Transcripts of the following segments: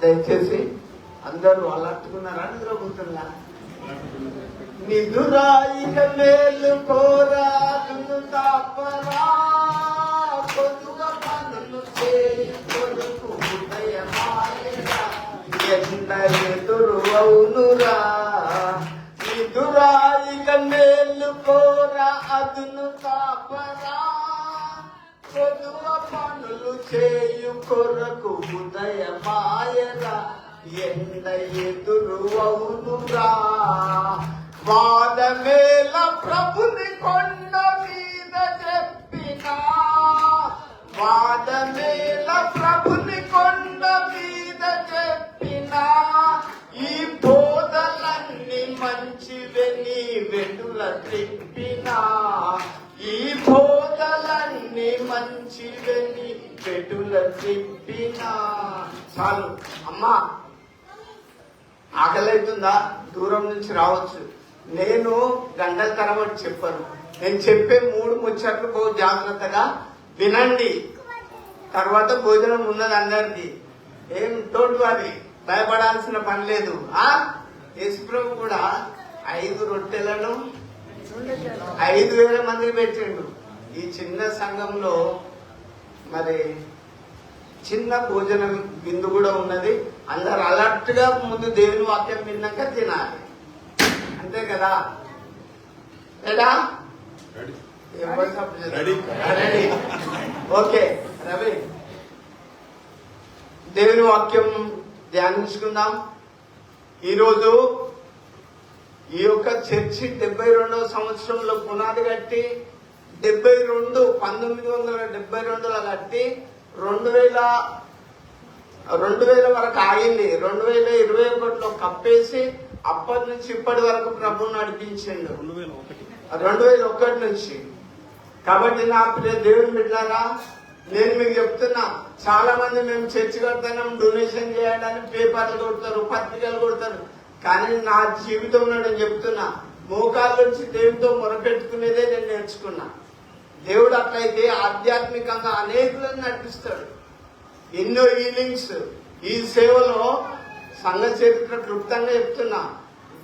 దయచేసి అందరూ అలర్టుకున్నారా, నిద్రపోతున్నా? నిదురాయిక మేలు కోరాదును తప్పరా, కొదువ పనులు చేయి కొడుకు ఉదయమాయరా, ఎండ ఎదురు అవునురా. నిదురాయిక మేలు కోరా అదును తప్పరా, కొదువ పనులు చేయు కొరకు ఉదయమాయరా, ఎండ ఎదురు అవునురా. వాదమేల ప్రభుని కొండ మీద చెప్పినా, వాదమేల ప్రభుని కొండ మీద చెప్పినా, ఈ బోధలన్నీ మంచివే నీ వెనుల తిప్పినా, ఈ బోధలన్నీ మంచివే నీ వెనుల తిప్పినా. చాలు అమ్మా, ఆకలైతుందా? దూరం నుంచి రావచ్చు. నేను గంటల తరబడి చెప్పాను. నేను చెప్పే 3 ముచ్చట్లు బహు జాగ్రత్తగా వినండి. తర్వాత భోజనం ఉన్నది అందరిది. ఏం డోంట్ వరీ, భయపడాల్సిన పని లేదు. యేసుప్రభు కూడా 5 రొట్టెలను 5,000 మందికి పెట్టిండు. ఈ చిన్న సంఘంలో మరి చిన్న భోజనం విందు కూడా ఉన్నది. అందరు అలర్ట్ గా ముందు దేవుని వాక్యం విన్నాక తినాలి, అంతే కదా? లేదా? ఓకే రవి, దేవుని వాక్యం ధ్యానించుకుందాం. ఈరోజు ఈ యొక్క చర్చి 72వ సంవత్సరంలో పునాది కట్టి 1972లో కట్టి 2000 వరకు ఆగింది. 2021లో కప్పేసి అప్పటి నుంచి ఇప్పటి వరకు ప్రభువు నడిపించిండు 2001 నుంచి. కాబట్టి నా ప్రియ దేవుని బిడ్డలారా, నేను మీకు చెప్తున్నా, చాలా మంది మేము చర్చి కడతాం, డొనేషన్ చేయడానికి పేపర్లు కొడతారు, పత్రికలు కొడతారు. కానీ నా జీవితంలో నేను చెప్తున్నా, మోకాళ్ళ నుంచి దేవుడితో మొరపెట్టుకునేదే నేను నేర్చుకున్నా. దేవుడు అట్లయితే ఆధ్యాత్మికంగా అనేకులను నడిపిస్తాడు. ఎన్నో హీలింగ్స్ ఈ సేవలో సంఘ చరిత్ర క్లుప్తంగా చెప్తున్నా.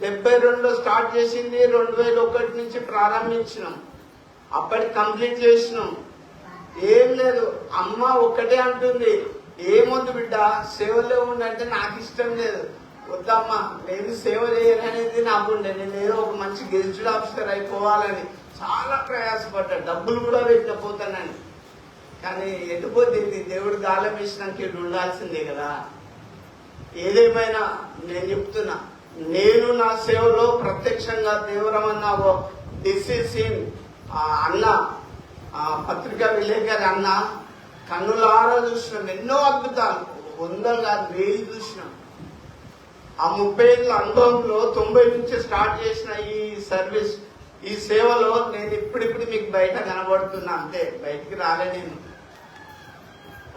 72లో స్టార్ట్ చేసింది, 2001 నుంచి ప్రారంభించినాం, అప్పటికి కంప్లీట్ చేసినాం. ఏం లేదు, అమ్మ ఒక్కటే అంటుంది, ఏమొద్దు బిడ్డ సేవలో ఉండంటే నాకు ఇష్టం లేదు. వద్దమ్మా, నేను సేవ చేయాలనేది నాకుండే, నేను ఏదో ఒక మంచి గెజిటెడ్ ఆఫీసర్ అయిపోవాలని చాలా ప్రయాసపడ్డా, డబ్బులు కూడా పెట్టకపోతానని. కానీ ఎటుపోతుంది, దేవుడు గాలం వేసినాక ఇటు ఉండాల్సిందే కదా. ఏదేమైనా నేను చెప్తున్నా, నేను నా సేవలో ప్రత్యక్షంగా దేవరమన్నావో డిసిసిన్ అన్న పత్రికా విలేకరి అన్న కన్నులారా చూసినాం. ఎన్నో అద్భుతాలు, 100 కాదు 1000 చూసినాం. ఆ 30 ఏళ్ళ అనుభవంలో 90 నుంచి స్టార్ట్ చేసిన ఈ సర్వీస్, ఈ సేవలో నేను ఇప్పుడిప్పుడు మీకు బయట కనబడుతున్నా, అంతే, బయటికి రాలే. నేను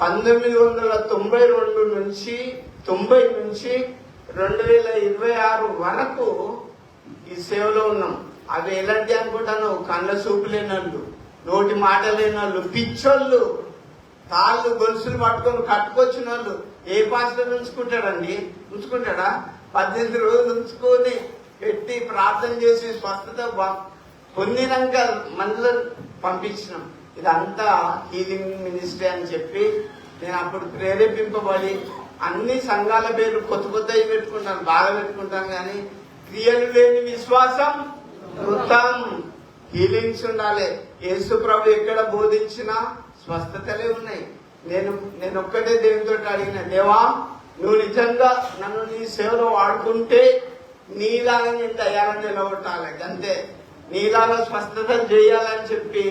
1992 నుంచి 90 నుంచి 2026 వరకు ఈ సేవలో ఉన్నాం. అవి ఎలాంటి అనుకుంటాను, కళ్ళ చూపు లేనోళ్ళు, నోటి మాట లేనోళ్ళు, పిచ్చోళ్ళు, తాళ్ళు గొలుసులు పట్టుకొని కట్టుకొచ్చిన వాళ్ళు. ఏ పాస్టర్ ఉంచుకుంటాడండి? ఉంచుకుంటాడా? 18 రోజులు ఉంచుకొని పెట్టి ప్రార్థన చేసి స్వస్థత పొందినాక మనలో పంపించినాం. ఇదంతా హీలింగ్ మినిస్ట్రీ అని చెప్పి నేను అప్పుడు ప్రేరేపింపబడి అన్ని సంఘాల పేర్లు కొత్తవి పెట్టుకుంటాను, బాగా పెట్టుకుంటాను. కానీ క్రియలు లేని విశ్వాసం వృథం. హీలింగ్స్ ఉండాలి. యేసు ప్రభు ఎక్కడ బోధించినా స్వస్థతలే ఉన్నాయి. నేను ఒక్కటే దేవునితో అడిగిన, దేవా నువ్వు నిజంగా నన్ను నీ సేవలో వాడుకుంటే నీలాగా నేను దయాలను నిలబొట్టాలి, అంతే, నీలాగా స్వస్థతలు చేయాలని చెప్పి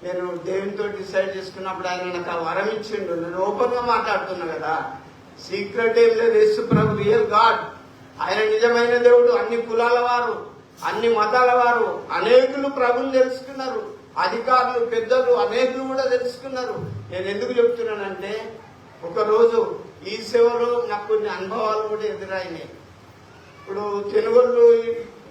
నేను దేవునితో డిసైడ్ చేసుకున్నప్పుడు ఆయన నాకు ఆ వరం ఇచ్చిండు. నేను ఓపెన్ గా మాట్లాడుతున్నా కదా, సీక్రెట్ ఏం లేదు. యేసు ప్రభు రియల్ గాడ్, ఆయన నిజమైన దేవుడు. అన్ని కులాల వారు, అన్ని మతాల వారు, అనేకులు ప్రభుని తెలుసుకున్నారు. అధికారులు, పెద్దలు అనేకులు కూడా తెలుసుకున్నారు. నేను ఎందుకు చెప్తున్నానంటే, ఒకరోజు ఈ సేవలో నాకు కొన్ని అనుభవాలు కూడా ఎదురైనాయి. ఇప్పుడు తెలుగుళ్ళు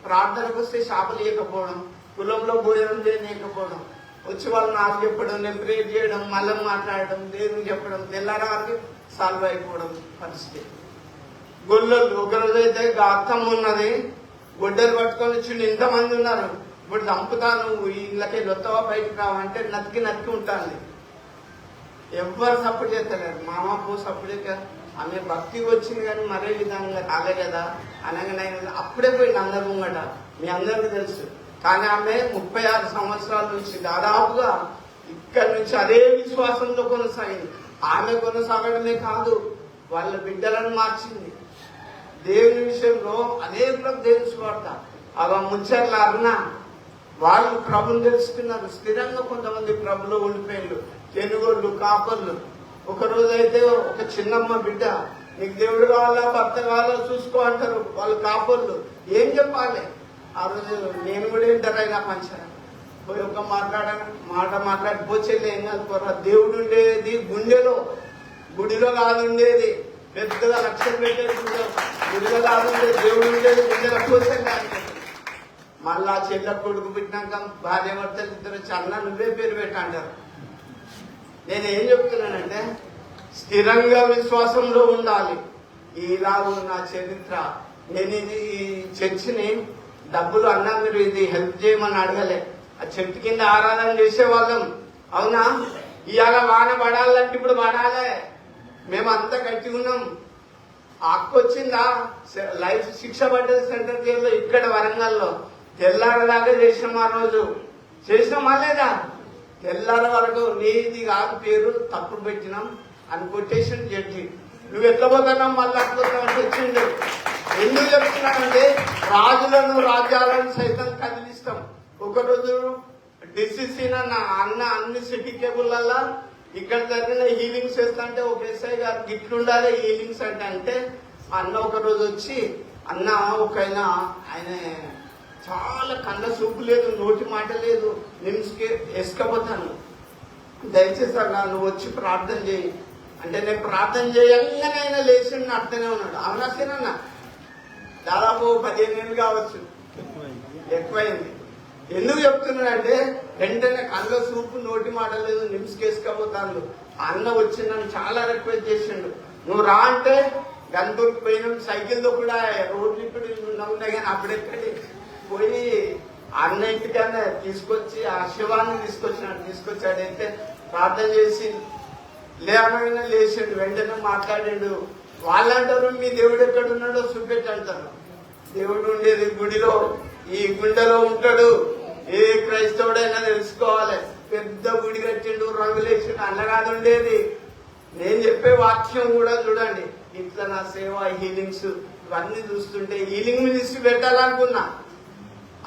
ప్రార్థనకు వస్తే చేపలు ఇవ్వకపోవడం, కులంలో భోజనం చేయకపోవడం, వచ్చి వాళ్ళు నాకు చెప్పడం, నేను ప్రేర్ చేయడం, మళ్ళీ మాట్లాడడం, దేవునికి చెప్పడం, తెల్లారి వారికి సాల్వ్ అయిపోవడం పరిస్థితి. గొల్లలు. ఒకరోజు అయితే అత్తమ్మ ఉన్నది, గొడ్డలు పట్టుకొని వచ్చి ఇంతమంది ఉన్నారు, ఇప్పుడు చంపుతాను ఇళ్ళకి లొత్తవా బయటకు రావంటే నతికి ఉంటాను. ఎవ్వరు సపోర్ట్ చేస్తలేరు. మామ పో సపోర్ట్ చేయ, ఆమె భక్తి వచ్చింది కానీ మరే విధంగా కాలే కదా అనగానే అప్పుడే పోయింది అందరు ముంగట, మీ అందరికీ తెలుసు. కానీ ఆమె 36 సంవత్సరాల నుంచి దాదాపుగా ఇక్కడ నుంచి అదే విశ్వాసంలో కొనసాగింది. ఆమె కొనసాగడమే కాదు, వాళ్ళ బిడ్డలను మార్చింది. దేవుని విషయంలో అనేకులకు తెలుసుకోవట. అలా ముచ్చర్ల అరుణ వాళ్ళు ప్రభుని తెలుసుకున్నారు. స్థిరంగా కొంతమంది ప్రభులో ఉండిపోయారు. తెనుగోళ్ళు, కాపర్లు. ఒక రోజు అయితే ఒక చిన్నమ్మ బిడ్డ, నీకు దేవుడు కావాలా భర్త కావాలా చూసుకో అంటారు వాళ్ళు కాపర్లు. ఏం చెప్పాలి? ఆ రోజు నేను కూడా ఇంటరైనా పంచాను. పోయి ఒక మాట మాట్లాడిపోచేది ఏం కాదు. దేవుడు ఉండేది గుండెలో, గుడిలో కాదు ఉండేది. పెద్దగా లక్ష్యం పెట్టేది గుడిలో కాదు ఉండేది, దేవుడు ఉండేది గుండెలో పోసేది. మళ్ళా చెల్ల కొడుకు పెట్టినాక భార్య భర్తలు ఇద్దరు చన్న నువ్వే పేరు పెట్టంటారు. నేను ఏం చెప్తున్నానంటే స్థిరంగా విశ్వాసంలో ఉండాలి. ఈలాగు నా చరిత్ర. నేను ఈ చర్చిని డబ్బులు అన్నా మీరు ఇది హెల్ప్ చేయమని అడగలే. ఆ చెట్టు కింద ఆరాధన చేసేవాళ్ళం, అవునా? ఇవాళ వాన పడాలంటే ఇప్పుడు పడాలే. మేమంతా గట్టిగా ఉన్నాం. అక్కొచ్చిందా లైఫ్ శిక్ష పడ్డది సెంటర్ జైల్లో ఇక్కడ వరంగల్లో. తెల్లారదాకా చేసినాం. ఆ రోజు చేసినామా లేదా? తెల్లార వరకు నీది కాదు పేరు తప్పుడు పెట్టినాం అని కొట్టేసిన జడ్జి. నువ్వు ఎట్లా పోతున్నావు మళ్ళీ అట్లా వచ్చిండు. ఎందుకు చెప్తున్నానంటే రాజులను రాజ్యాలను సైతం కదిలిస్తాం. ఒకరోజు డిసిసిన అన్న అన్ని సిటీ కేబుల్లలో ఇక్కడ జరిగిన హీలింగ్స్ చేస్తుంటే ఒక ఎస్ఐ గారు గిట్లుండాలి హీలింగ్స్ అంటే అన్న ఒక రోజు వచ్చి, అన్న ఒక ఆయన చాలా కళ్ళ చూపు లేదు, నోటి మాట లేదు, నిమ్స్కి వేసుకపోతాను, దయచేసి అన్న నువ్వు వచ్చి ప్రార్థన చేయి అంటే నేను ప్రార్థన చేయంగానే ఆయన లేచి అర్థనే ఉన్నాడు. అవునాసేనన్న దాదాపు 15 ఏళ్ళు కావచ్చు, ఎక్కువైంది. ఎందుకు చెప్తున్నాడంటే వెంటనే కళ్ళ చూపు నోటి మాట లేదు, నిమ్స్కి వేసుకపోతాను. అన్న వచ్చి నన్ను చాలా రిక్వెస్ట్ చేసిండు, నువ్వు రా అంటే గన్పూర్కి పోయినాం. సైకిల్తో కూడా రోడ్లు ఇప్పుడు ఉన్నాయి కానీ అప్పుడెక్కడి పోయి అన్న ఇంటికన్నా తీసుకొచ్చి ఆ శివాన్ని తీసుకొచ్చాడైతే ప్రార్థన చేసి లేవనైనా లేచిండు. వెంటనే మాట్లాడాడు. వాళ్ళంటారు మీ దేవుడు ఎక్కడున్నాడో చూపెట్టి అంటారు. దేవుడు ఉండేది గుడిలో, ఈ గుండెలో ఉంటాడు. ఏ క్రైస్తవుడైనా తెలుసుకోవాలి. పెద్ద గుడి కట్టిండు, రంగులేసిండు, అన్నగాదు ఉండేది. నేను చెప్పే వాక్యం కూడా చూడండి. ఇట్లా నా సేవ, హీలింగ్స్ ఇవన్నీ చూస్తుంటే హీలింగ్ మినిస్ట్రీ పెట్టాలనుకున్నా,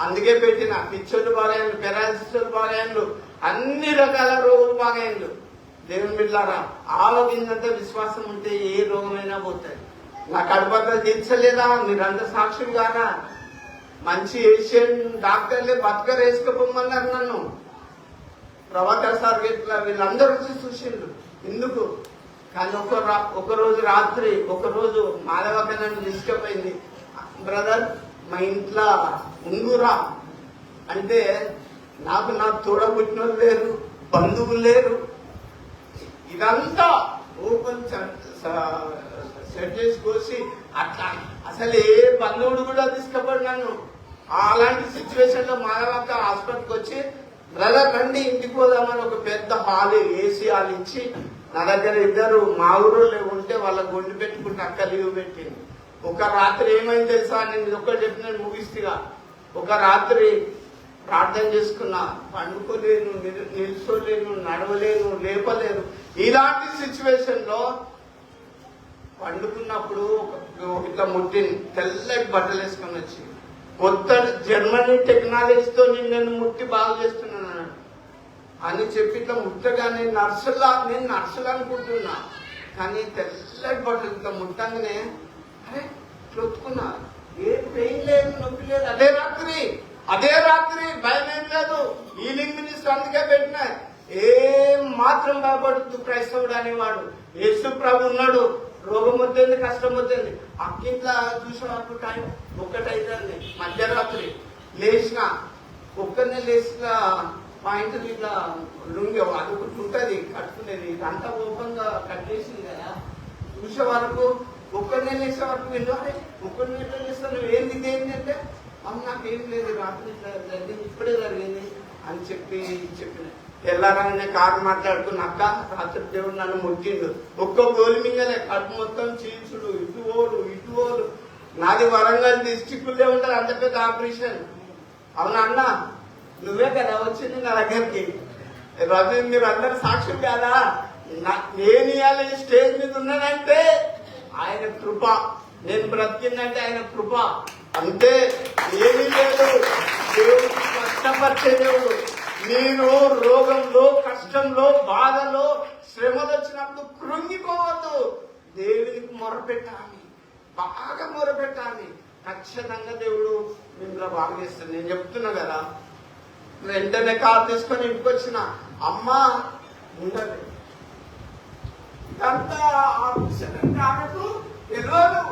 అందుకే పెట్టిన. పిచ్చోళ్ళు బాగాయండు, పెరాలసిస్ బాగాయండు, అన్ని రకాల రోగులు బాగాయండు. దేవుని బిడ్డలారా, ఆవగిందంతా విశ్వాసం ఉంటే ఏ రోగమైనా పోతాయి. నా కడుపంతా తీర్చలేదా? మీరంతా సాక్షులు కారా? మంచి ఏషియన్ డాక్టర్లే బతకర్ వేసుకపోమన్నారు నన్ను. ప్రభాకర్ సార్ ఇట్లా వీళ్ళందరూ వచ్చి చూసిండ్రు. ఎందుకు? కానీ ఒకరోజు రాత్రి ఒకరోజు మాధవక్క నన్ను తీసుకుపోయింది. బ్రదర్ మా ఇంట్లో ఉంగురా అంటే నాకు తోడబుట్టిన లేరు, బంధువులు లేరు. ఇదంతా ఓపెన్ సెట్ చేసి కోసి అట్లా అసలు ఏ బంధువుడు కూడా తీసుకుపోడు నన్ను. అలాంటి సిచ్యువేషన్ లో మాధవక్క హాస్పిటల్కి వచ్చి బ్రదర్ రండి ఇంటికి పోదామని ఒక పెద్ద హాల్, ఏసీ హాల్ ఇచ్చి నా దగ్గర ఇద్దరు మా ఊరు ఉంటే వాళ్ళ గొండు పెట్టుకుంటే అక్క లీవ్ పెట్టింది. ఒక రాత్రి ఏమైంది తెలుసా? నేను ఒక్కటి చెప్పిన ముగిస్తుగా. ఒక రాత్రి ప్రార్థన చేసుకున్నా, పండుకోలేను, నిల్చోలేను, నడవలేను, లేపలేను. ఇలాంటి సిచ్యువేషన్ లో పండుకున్నప్పుడు ఇట్లా ముట్టింది. తెల్లటి బట్టలు వేసుకొని వచ్చి కొత్త జర్మనీ టెక్నాలజీతో నేను ముట్టి బాగా చేస్తున్నాను అని చెప్పి ఇట్లా ముట్టగానే నేను నర్సులు అనుకుంటున్నా. కానీ తెల్లటి బట్టలు ఇట్లా ముట్టంగానే అరే చొత్తుకున్నా, ఏ పెయిన్ లేదు, నొప్పి లేదు. అదే రాత్రి భయం ఏం లేదు. హీలింగ్ మినిస్టర్ అందుకే పెట్టిన. ఏం మాత్రం భయపడుతూ క్రైస్తవుడు అనేవాడు. యేసు ప్రభు ఉన్నాడు. రోగం వద్దండి, కష్టం వద్దండి. అక్కింట్లా చూసేవాడు టైం 1 అవుతుంది మధ్యరాత్రి. లేచిన ఒక్కరినే లేచిన పాయింట్ ఇట్లా లుంగి అది ఒకటి ఉంటుంది కట్టుకునేది, ఇదంతా ఓపెన్ గా కట్టేసింది కదా. చూసే వరకు ఒక్కరిని వేసే వరకు వెళ్ళాలి, ఒక్కరిని ఎట్లా చేస్తాను, ఏంది ఏంటంటే అమ్మ నాకేం లేదు, రాత్రి ఇట్లా జరిగింది, ఇప్పుడే జరిగింది అని చెప్పిన తెల్లారనే కారు మాట్లాడుకుని అక్క రాత్రి దేవుడు నన్ను ముట్టిండు, ఒక్క గోలు మింగలే, కడుపు మొత్తం చీల్చుడు, ఇటు ఓలు. నాది వరంగల్ డిస్టిక్లే ఉంటుంది, అంత పెద్ద ఆపరేషన్. అవునా అన్న, నువ్వే కదా వచ్చింది నా దగ్గరికి. రవి మీరు అందరు సాక్షులు కాదా, నేను ఇవాళ ఈ స్టేజ్ మీద ఉన్నానంటే ఆయన కృప, నేను బ్రతికిందంటే ఆయన కృప, అంతే. ఏమీ లేదు, దేవుడు కష్టపరిచే దేవుడు. నేను రోగంలో, కష్టంలో, బాధలో, శ్రమలు వచ్చినప్పుడు కృంగిపోవద్దు, దేవునికి మొరపెట్టాలి, బాగా మొరపెట్టాలి. ఖచ్చితంగా దేవుడు మిమ్మల్ని బాగా చేస్తాడు. నేను చెప్తున్నా కదా, వెంటనే కారు తీసుకొని ఇంటికి వచ్చిన అమ్మ ఉండదు, ఇదంతా ఆమెకు తెలియదు,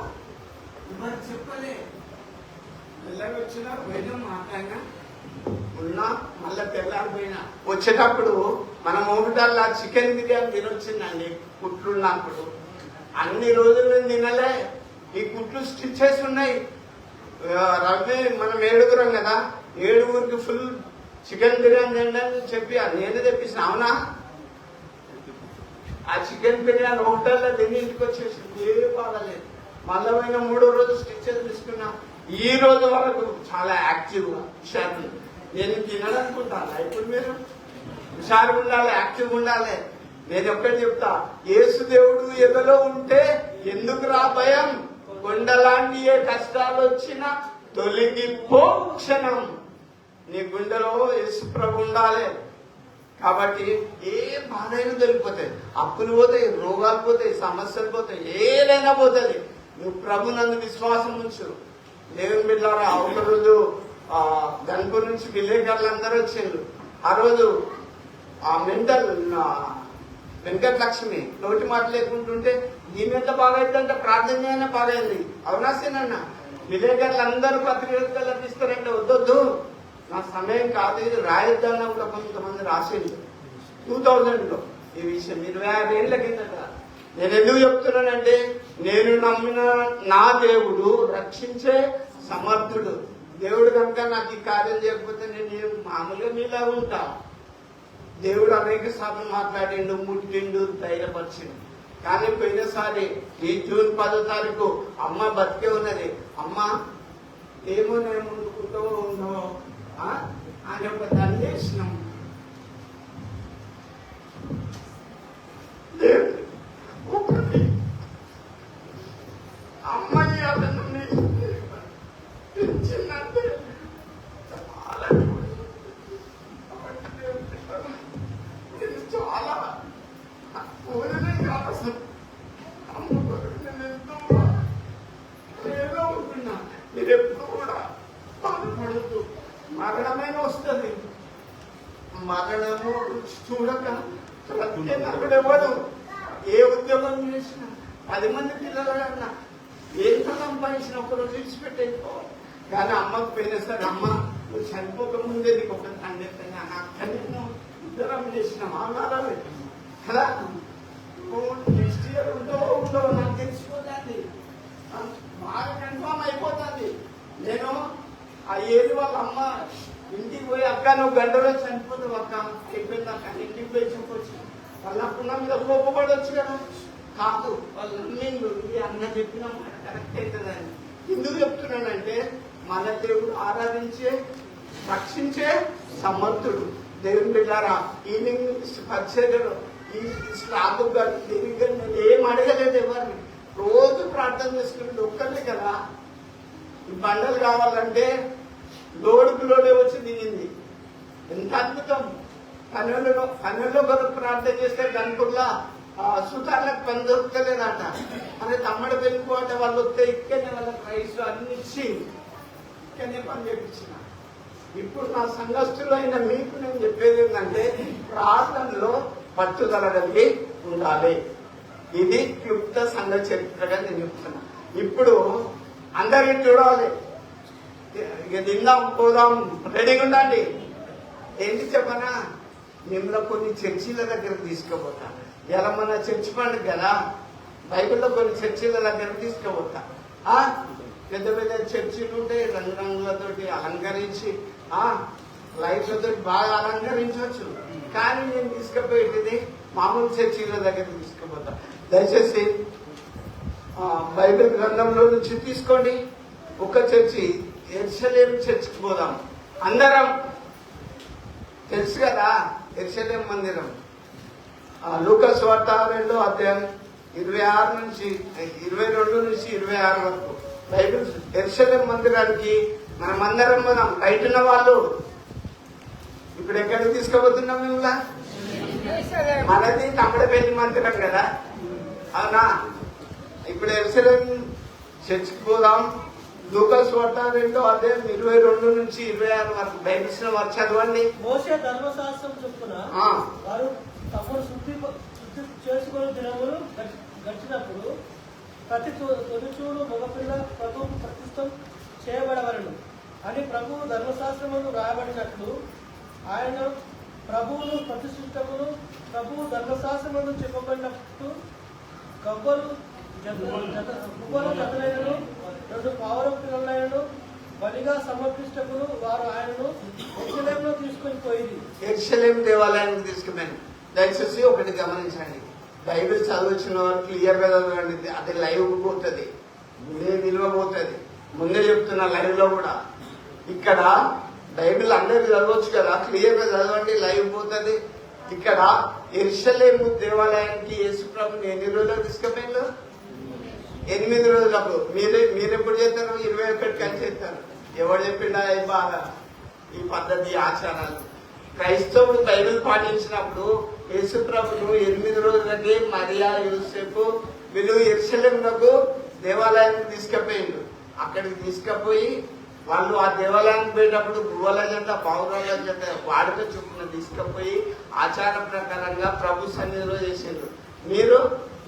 మరి చెప్పలే. మెల్లగా వచ్చిన పోయినా మాట్లాడినా ఉన్నా, మళ్ళా తెల్లారిపోయినా. వచ్చేటప్పుడు మన మూడుటల్లా చికెన్ బిర్యానీ తినొచ్చిందండి, కుట్లున్నప్పుడు. అన్ని రోజులు నేను తినలే, ఈ కుట్లు స్టిచ్ చేసి ఉన్నాయి. రవి మనం 7గురం కదా, 7గురికి ఫుల్ చికెన్ బిర్యానీ తిండి అని చెప్పి నేనే తెప్పించిన. అవునా, ఆ చికెన్ బిర్యానీ హోటల్లో తిని ఇంటికి వచ్చేసింది, ఏమీ బాగలేదు. మళ్ళీ పోయిన 3వ రోజు స్టిచ్చెస్ తీసుకున్నా. ఈ రోజు వరకు చాలా యాక్టివ్గా హుషారు. నేను తినాలనుకుంటాను. ఇప్పుడు మీరు హుషారుగా ఉండాలి, యాక్టివ్గా ఉండాలి. నేను ఒక్కటి చెప్తా, యేసు దేవుడు ఎదలో ఉంటే ఎందుకు రా భయం, కొండలాంటి ఏ కష్టాలు వచ్చినా తొలగిపో క్షణం. నీ గుండెలో యేసు ప్రభు ఉండాలి. కాబట్టి ఏ బాధైనా తొలగిపోతాయి, అప్పులు పోతాయి, రోగాలు పోతాయి, సమస్యలు పోతాయి, ఏదైనా పోతుంది. నువ్వు ప్రభు నందు విశ్వాసం ఉంచు. దేవుని బిడ్డలారా, ఒక రోజు గన్పూర్ నుంచి విలేకరులు అందరూ వచ్చిండ్రు. ఆ రోజు ఆ మెంటల్ వెంకట లక్ష్మి నోటి మాట లేకుంటుంటే ఈమె ఎంత బాగా అయిందంటే ప్రార్థన చేయనే బాగా అయింది. అవునాసేనన్న, విలేకరులు అందరూ పత్రికలు లభిస్తారంటే వద్దొద్దు, నా సమయం కాదు, ఇది రాయొద్దన్న కూడా కొంతమంది రాసింది 2000లో. ఈ విషయం 26 ఏళ్ల కిందట. నేను ఎందుకు చెప్తున్నానంటే, నేను నమ్మిన నా దేవుడు రక్షించే సమర్థుడు. దేవుడు కనుక నాకు ఈ కార్యం చేయకపోతే నేను మామూలుగా మీలా ఉంటా. దేవుడు అనేక సార్లు మాట్లాడిండు, ముట్టిండు, ధైర్యపరిచిండు. కానీ పోయినసారి ఈ జూన్ 10వ తారీఖు అమ్మ బతికే ఉన్నది. అమ్మ ఏమో నేను ముందుకుంటూ ఉందో అని ఒక దాన్ని చేసినాం. అమ్మాయి అతను పెంచిందంటే చాలా చాలా ఊరినే కాదు అసలు. అమ్మ నేను ఎంతో ఏదో ఉంటున్నా. మీరు ఎప్పుడు కూడా బాధపడద్దు, మరణమైన వస్తుంది. మరణము చూడక ఎవడు ఏ ఉద్యోగం చేసినా 10 మంది పిల్లలన్నా ఎంత సంపాదించిన ఒకరోజు విడిచిపెట్టేసుకో. కానీ అమ్మకు పోయిన సరే, అమ్మ నువ్వు చనిపోక ముందే నీకు ఒక తండ్రి అక్కడి ఇద్దరం చేసినాం ఆధారాలు కదా. నెక్స్ట్ ఇయర్ ఉండో నాకు తెలిసిపోతుంది, బాగా కన్ఫామ్ అయిపోతుంది. నేను ఆ ఏది వాళ్ళ అమ్మ ఇంటికి పోయి, అక్క నువ్వు గంటలో చనిపోతావు అక్క, అయిపోయింది అక్క, ఇంటికి పోయి చెప్పొచ్చు. వాళ్ళ అప్పున్న మీద కోపపడవచ్చు కదా. కాదు, వాళ్ళు నమ్మిండు, ఈ అన్న చెప్పిన మాట కరెక్ట్ అవుతుందని. ఎందుకు చెప్తున్నానంటే, మన దేవుడు ఆరాధించే, రక్షించే సమర్థుడు. దేవుని బిడ్డారా, ఈవినింగ్ పరిచర్యలో ఈ స్లాబ్ గారు దేనికి గారు నేను ఏం అడగలేదు ఎవరిని. రోజు ప్రార్థన చేసుకుంటే ఒక్కరినే కదా. ఈ బండలు కావాలంటే లోడుకు లోడే వచ్చి దిగింది. ఎంత అద్భుతం. పనుల్లో కొరకు ప్రార్థన చేస్తే గన్పూర్లా సుతార్లకు పని దొరుకుతలేదట. అనే తమ్మడి వెళ్ళిపో అంటే వాళ్ళు వస్తే ఇక్కడనే వాళ్ళ ప్రైస్ అన్ని ఇచ్చి ఇక్కడనే పని చేయించిన. ఇప్పుడు నా సంఘస్థులు అయిన మీకు నేను చెప్పేది ఏంటంటే, ప్రార్థనలో పట్టుదల కలిగి ఉండాలి. ఇది క్లుప్త సంఘ చరిత్రగా నేను చెప్తున్నా. ఇప్పుడు అందరికీ చూడాలి, ఇక తిందాం పోదాం రెడీగా ఉండండి. ఏంటి చెప్పనా, మిమ్మల్ని కొన్ని చర్చిల దగ్గరకు తీసుకుపోతా. ఇలా మన చర్చి పండుగ కదా, బైబిల్లో కొన్ని చర్చిల దగ్గర తీసుకుపోతా. పెద్ద పెద్ద చర్చిలు ఉంటాయి, రంగురంగులతోటి అలంకరించి లైట్లతో బాగా అలంకరించవచ్చు. కానీ నేను తీసుకుపోయేది మామూలు చర్చిల దగ్గర తీసుకుపోతా. దయచేసి బైబిల్ గ్రంథంలో నుంచి తీసుకోండి. ఒక చర్చి యెరూషలేము చర్చికి పోదాం అందరం. తెలుసు కదా యెరూషలేము మందిరం. లూకా సువార్త 2వ అధ్యాయం 22 నుంచి 26 వరకు బైబిల్ యెరూషలేము మందిరానికి మనమందరం మనం బయట ఉన్న వాళ్ళు. ఇప్పుడు ఎక్కడికి తీసుకుపోతున్నాం మిమ్మల్ని? మనది తమ్మడపల్లి మందిరం కదా, అవునా? ఇప్పుడు యెరూషలేము చర్చికి పోదాం. లూకా సువార్త 2వ అధ్యాయం 22 నుంచి 26 వరకు బైబిల్ వారు చదవండి. మోషే ధర్మశాస్త్రం చొప్పున వారు తమను శుద్ధి చేసుకుని దినములు గడిచినప్పుడు ప్రతి తొలిచూడు మగపిల్ల ప్రభువుకు ప్రతిష్టం చేయబడవలను అని ప్రభువు ధర్మశాస్త్రమును రాయబడినట్లు ఆయన ప్రభువును ప్రతిష్ఠితమును ప్రభువు ధర్మశాస్త్రమును చెప్పబడినట్టు గవ్వలు జతలైనను 2 పావురం పిల్లలైనను బలిగా సమర్పిస్తకును వారు ఆయనను యెరూషలేములో తీసుకొని పోయింది. యెరూషలేము దేవాలయానికి తీసుకుపోయాను. దయచేసి ఒకటి గమనించండి, బైబిల్ చదవచ్చిన వారు క్లియర్ గా చదవండి. అది లైవ్ పోతుంది, నిల్వ పోతుంది. ముందే చెప్తున్నా లైవ్ లో కూడా. ఇక్కడ బైబిల్ అందరికి చదవచ్చు కదా, క్లియర్ గా చదవండి, లైవ్ పోతుంది. ఇక్కడ యెరూషలేము దేవాలయానికి యేసుప్రభుని ఎన్ని రోజులు తీసుకుపోయిందో? 8 రోజులకు. మీరెప్పుడు చేస్తారు? 21 కలిసి చేస్తారు. ఎవరు చెప్పిండా ఈ బాధ, ఈ పద్ధతి, ఆచారాలు? క్రైస్తవుడు బైబిల్ పాటించినప్పుడు యేసుప్రభును 8 రోజులకి మరియా యోసేపు వీళ్ళు యెరూషలేమునకు దేవాలయానికి తీసుకుపోయిండు. అక్కడికి తీసుకుపోయి వాళ్ళు ఆ దేవాలయానికి పోయేటప్పుడు గువ్వల జంట, పావురాల జంట వాడుక చొప్పున తీసుకుపోయి ఆచార ప్రకారంగా ప్రభు సన్నిధిలో చేసిండ్రు. మీరు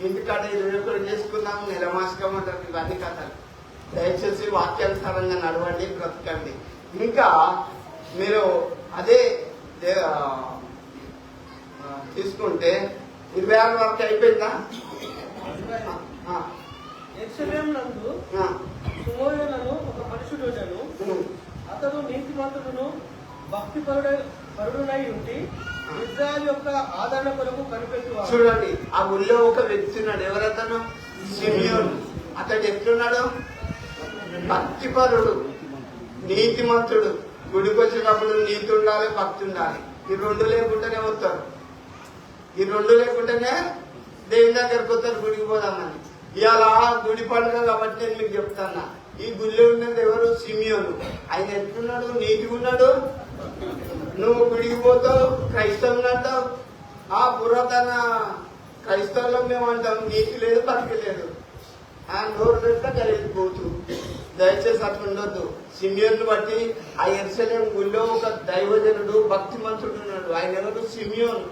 ఇంటికాడ 21 చేసుకుందాం, నెలమాసికం అంటారు. ఇవన్నీ కథలు. దయచేసి వాక్యానుసారంగా నడవండి, బ్రతకండి. ఇంకా మీరు అదే తీసుకుంటే 26 వరకు అయిపోయిందా? యెరూషలేము నందు సుమోయేలను ఒక మనుషుడును, అతడు నీతిమంతుడును భక్తి పరుడునై ఉండి ఇశ్రాయేలు యొక్క ఆదరణ కొరకు కనిపెట్టువాడు. చూడండి, ఆ ఊళ్ళో ఒక వ్యక్తి ఉన్నాడు. ఎవరతను? సిమియోను. అతడు ఎట్లున్నాడు? భక్తిపరుడు, నీతిమంతుడు. గుడికి వచ్చినప్పుడు నీతి ఉండాలి, భక్తి ఉండాలి. ఈ 2 లేకుండానే వస్తారు. ఈ 2 లేకుండానే దేవుని దగ్గరకు వస్తారు గుడికి పోదామని. ఇవాళ గుడి పండుగ కాబట్టి నేను మీకు చెప్తాను. ఈ గుడిలో ఉన్నది ఎవరు? సిమియోను. ఆయన ఎట్లున్నాడు? నీతిగా ఉన్నాడు. నువ్వు గుడికి పోతావు, క్రైస్తవులు అంటావు. ఆ పురాతన క్రైస్తవులో మేము అంటాం నీతి లేదు, భక్తి లేదు. నోరు పెడితే కలిగిపోతూ. దయచేసి అట్లా ఉండొద్దు. సిమియోను బట్టి ఆ యెరూషలేము గుడిలో ఒక దైవజనుడు, భక్తిమంతుడు ఉన్నాడు. ఆయన ఎవరు? సిమియోను.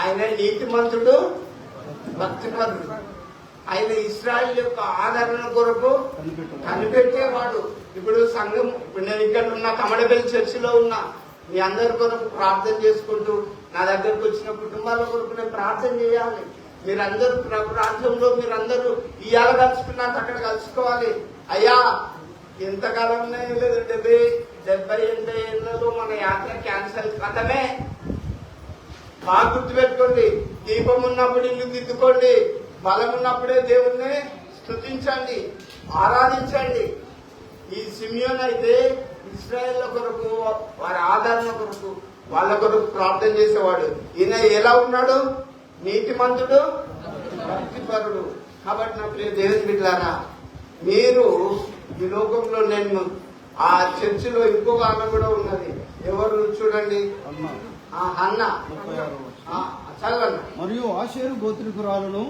ఆయన నీతిమంతుడు, భక్తిపరుడు. ఆయన ఇశ్రాయేలు యొక్క ఆదరణ కొరకు కనిపెట్టేవాడు. ఇప్పుడు సంఘం, నేను ఇక్కడ ఉన్న తమ్మడపల్లి చర్చిలో ఉన్నా, మీ అందరి కొరకు ప్రార్థన చేసుకుంటూ నా దగ్గరకు వచ్చిన కుటుంబాల కొరకు నేను ప్రార్థన చేయాలి. మీరందరూ ప్రార్థనలో మీరందరూ ఇవాళ కలుసుకున్నాక అక్కడ కలుసుకోవాలి. అయ్యా ఎంతకాలంలో లేదు, 70-80 ఏళ్లలో మన యాత్ర క్యాన్సల్ కథమే. బాగా గుర్తుపెట్టుకోండి. దీపం ఉన్నప్పుడు ఇల్లు దిద్దుకోండి. బలం ఉన్నప్పుడే దేవుణ్ణి స్తుతించండి, ఆరాధించండి. ఈ సిమియోన్ అయితే ఇశ్రాయేల్ కొరకు, వారి ఆదరణ కొరకు, వాళ్ళ కొరకు ప్రార్థన చేసేవాడు. ఈయన ఎలా ఉన్నాడు? నీతిమంతుడు, భక్తిపరుడు. కాబట్టి నా ప్రియ దేవుని బిడ్డలారా, మీరు ఈ లోకంలో, నేను ఆ చర్చిలో ఇంకొక ఆమె కూడా ఉన్నది. ఎవరు? చూడండి, అన్న. మరియు ఆషేరు గోత్రికురాలను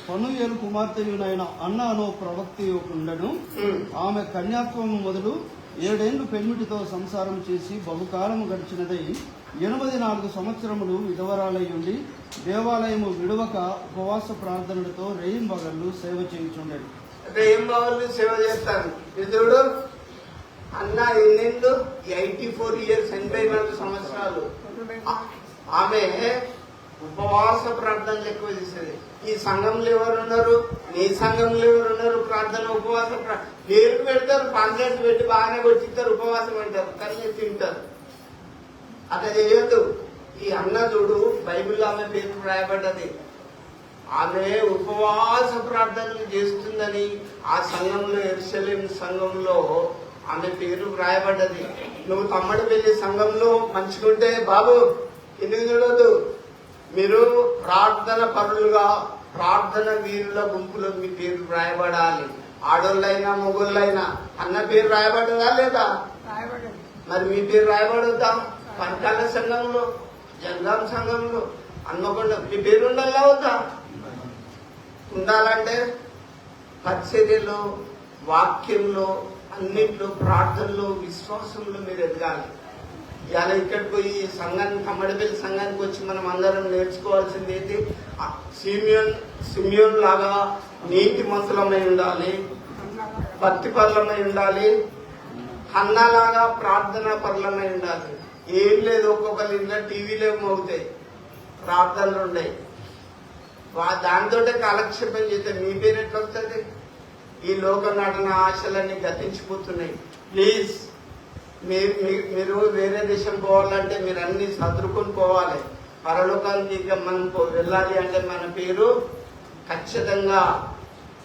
పనూయేలు కుమార్తెయునైన అన్న అను ప్రవక్తయుండెను. ఆమె కన్యాత్వము మొదలు 7 ఏళ్లు పెళ్మిటితో సంసారం చేసి బహుకాలము గడిచినదై 84 సంవత్సరములు విధవరాలై ఉండి దేవాలయము విడవక ఉపవాస ప్రార్థనలతో రేయింబగళ్ళు సేవ చేయుచుండెను. రేయింబగళ్ళు సేవ చేస్తాను. ఇతరుడు అన్న ఎన్నెండు? 84 ఇయర్స్, 84 సంవత్సరాలు. ఆమె ఉపవాస ప్రార్థనలు ఎక్కువ చేసేది. ఈ సంఘంలో ఎవరున్నారు, నీ సంఘంలో ఎవరున్నారు ప్రార్థన ఉపవాస పేరు పెడతారు, పాంప్లెట్స్ పెట్టి బాగానే కొట్టిస్తారు, ఉపవాసం అంటారు, కానీ తింటారు. అట్లా చేయొద్దు. ఈ అన్న చూడు, బైబిల్లో ఆమె పేరు రాయబడ్డది. ఆమె ఉపవాస ప్రార్థనలు చేస్తుందని ఆ సంఘంలో, యెరూషలేం సంఘంలో ఆమె పేరు రాయబడ్డది. నువ్వు తమ్మడి వెళ్ళి సంఘంలో మంచిగుంటే బాబు ఎందుకు చూడొద్దు. మీరు ప్రార్థన పరులుగా, ప్రార్థన వీరుల గుంపులో మీ పేరు రాయబడాలి. ఆడోళ్ళైనా మొగోళ్ళైనా అన్న పేరు రాయబడ్డదా లేదా? మరి మీ పేరు రాయబడొద్దా? పరకాల సంఘంలో, జంగాం సంఘంలో, హన్మకొండ మీ పేరు ఉండాలా వద్దా? ఉండాలంటే పరిచర్యలో, వాక్యంలో, అన్నింటిలో, ప్రార్థనలో, విశ్వాసంలో మీరు ఎదగాలి. ఇవాళ ఇక్కడికి పోయి సంఘానికి, కమ్మడిపల్లి సంఘానికి వచ్చి మనం అందరం నేర్చుకోవాల్సింది ఏంటి? సిమియోన్ లాగా నీతి మంతులమై ఉండాలి, భక్తి పరులమై ఉండాలి, హన్నాలాగా ప్రార్థన పరులమై ఉండాలి. ఏం లేదు, ఒక్కొక్కరి ఇంట్లో టీవీలో మోగుతాయి, ప్రార్థనలు ఉన్నాయి, దాంతో కాలక్షేపం చేస్తే మీ పేరు ఎట్లా వస్తుంది? ఈ లోక నటన ఆశలన్నీ గతించిపోతున్నాయి. ప్లీజ్ మీరు వేరే దేశం పోవాలంటే మీరు అన్ని సదురుకొని పోవాలి. పరలోకానికి మనం వెళ్ళాలి అంటే మన పేరు ఖచ్చితంగా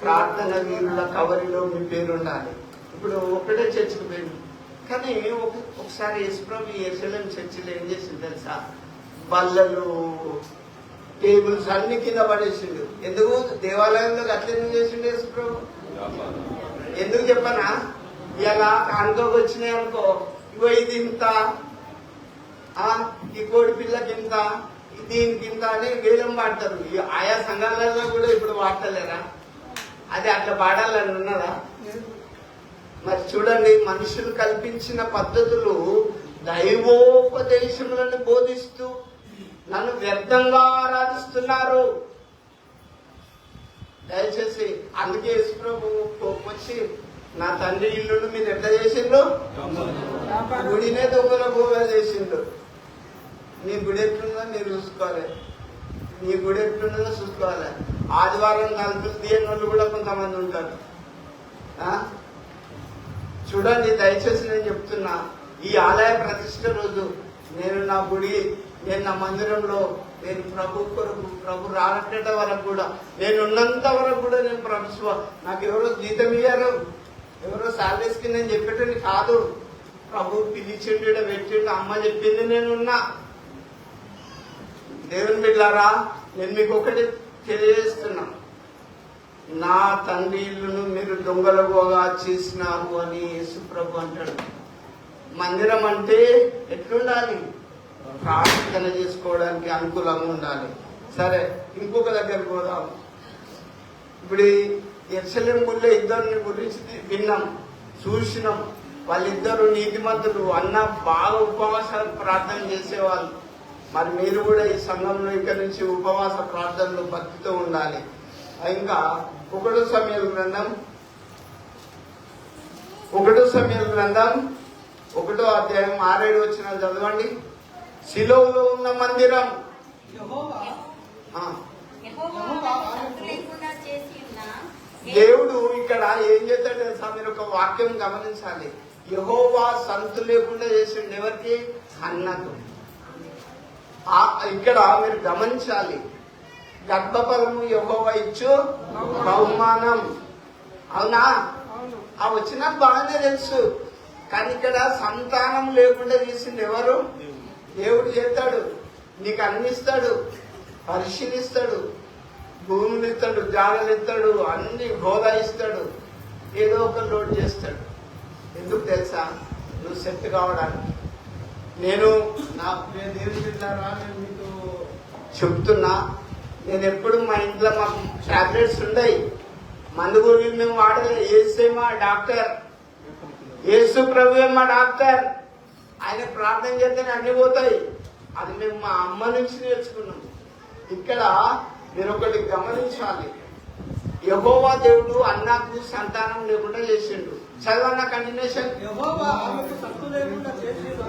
ప్రార్థన వీరుల కవరిలో మీ పేరు ఉండాలి. ఇప్పుడు ఒకటే చర్చికి పోయింది, కానీ ఒకసారి యేసుప్రభు యెరూషలేం చర్చిలో ఏం చేసింది తెలుసా? బల్లలు, టేబుల్స్ అన్ని కింద పడేసిండు. ఎందుకు? దేవాలయంలో అట్లెందుకు చేసిండు యేసుప్రభు? ఎందుకు చెప్పనా? ఇలా కానుకోకి వచ్చినాయి అనుకో, ఇగో ఇది ఇంత, ఈ కోడి పిల్లకి ఇంత, దీనికి ఇంత అని వేలం పాడతారు. ఆయా సంఘాలలో కూడా ఇప్పుడు వాడతలేరా? అది అట్లా పాడాలని ఉన్నదా? మరి చూడండి, మనుషులు కల్పించిన పద్ధతులు దైవోపదేశములను బోధిస్తూ నన్ను వ్యర్థంగా ఆరాధిస్తున్నారు. దయచేసి అందుకే యేసుప్రభు వచ్చి నా తండ్రి ఇల్లును మీరు ఎట్లా చేసిండ్రు? గుడినే దొంగల గోవా చేసిండ్రు. నీ గుడి ఎట్లుందో మీరు చూసుకోవాలి, నీ గుడి ఎట్లుందో చూసుకోవాలి. ఆదివారం తలుపులు తీయని వాళ్ళు కూడా కొంతమంది ఉంటారు. చూడండి, దయచేసి నేను చెప్తున్నా, ఈ ఆలయ ప్రతిష్ట రోజు నేను నా గుడి, నేను నా మందిరంలో, నేను ప్రభు కొరకు, ప్రభు రానట్ట వరకు కూడా, నేను ఉన్నంత వరకు కూడా నేను ప్రభు, నాకు ఎవరో జీతం ఇయ్యారు, ఎవరో సాలరీస్ కి నేను చెప్పేటని కాదు. ప్రభు పిలిచిండు, పెట్టిండు, అమ్మ చెప్పింది నేను ఉన్నా. దేవుని బిడ్డలారా, నేను మీకు ఒకటి తెలియజేస్తున్నా, నా తండ్రి ఇల్లును మీరు దొంగలుగా చేసినారు అని యేసుప్రభు అంటాడు. మందిరం అంటే ఎట్లుండాలి? ప్రార్థన చేసుకోవడానికి అనుకూలంగా ఉండాలి. సరే, ఇంకొక దగ్గరికి పోదాం. ఇప్పుడు యెరూషలేం గుళ్ళో ఇద్దరిని గురించి విన్నాం, చూసినాం. వాళ్ళిద్దరు నీతిమంతులు, అన్న బాగా ఉపవాసాలు ప్రార్థన చేసేవాళ్ళు. మరి మీరు కూడా ఈ సంఘంలో ఇక్కడి నుంచి ఉపవాస ప్రార్థనలు భక్తితో ఉండాలి. ఇంకా 1 సమూయేలు గ్రంథం 1వ అధ్యాయం 6-7 వచనాలు చదవండి. షిలోహులో ఉన్న మందిరం దేవుడు ఇక్కడ ఏం చేస్తాడు తెలుసా? మీరు ఒక వాక్యం గమనించాలి. యెహోవా సంతు లేకుండా చేసిండు. ఎవరికి? అన్నకు. ఇక్కడ మీరు గమనించాలి, గర్భఫలము యెహోవా ఇచ్చు బహుమానం. అవునా? ఆ వచ్చినా బాగానే తెలుసు, కానీ ఇక్కడ సంతానం లేకుండా చేసింది ఎవరు? దేవుడు చేస్తాడు. నీకు అన్ని ఇస్తాడు, పరిశీలిస్తాడు, భూమిని ఇస్తాడు, జాడలు ఇస్తాడు, అన్ని హోదా ఇస్తాడు, ఏదో ఒక లోడ్ చేస్తాడు. ఎందుకు తెలుసా? నువ్వు సెట్ కావడానికి. నేను నా దేవుని బిడ్డలారా, నేను మీకు చెప్తున్నా, నేను ఎప్పుడు మా ఇంట్లో మాకు టాబ్లెట్స్ ఉన్నాయి, మందు గురించి మేము వాడలే. యేసే మా డాక్టర్, యేసు ప్రభువే మా డాక్టర్. ఆయన ప్రార్థన చేస్తేనే అన్ని పోతాయి. అది మేము మా అమ్మ నుంచి నేర్చుకున్నాం. ఇక్కడ మీరు ఒకటి గమనించాలి, యెహోవా దేవుడు అన్నకు సంతానం లేకుండా చేసిండు. చదవన్న కంటిన్యూషన్. యెహోవా ఆమెకు సంతు లేకుండా చేసిన